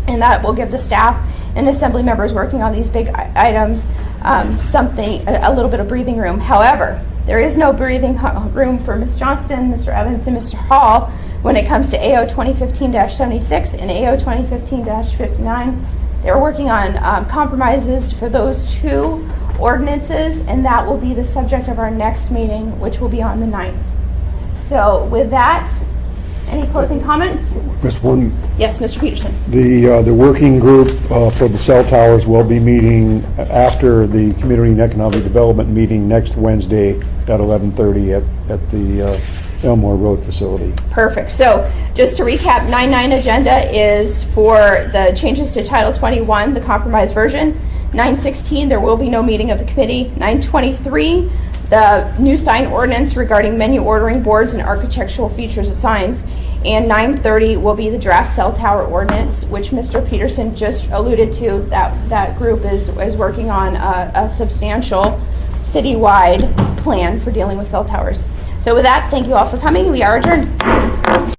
And that will give the staff and assembly members working on these big items a little bit of breathing room. However, there is no breathing room for Ms. Johnston, Mr. Evans, and Mr. Hall when it comes to AO 2015-76 and AO 2015-59. They're working on compromises for those 2 ordinances, and that will be the subject of our next meeting, which will be on the 9th. So with that, any closing comments? Mr. One, Yes, Mr. Peterson. the working group for the cell towers will be meeting after the Community and Economic Development meeting next Wednesday at 11:30 at the Elmore Road facility. Perfect. So just to recap, 9.9 agenda is for the changes to Title 21, the compromise version. 9.16, there will be no meeting of the committee. 9.23, the new sign ordinance regarding menu ordering boards and architectural features of signs. And 9:30 will be the draft cell tower ordinance, which Mr. Peterson just alluded to. That group is working on a substantial citywide plan for dealing with cell towers. So with that, thank you all for coming. We are adjourned.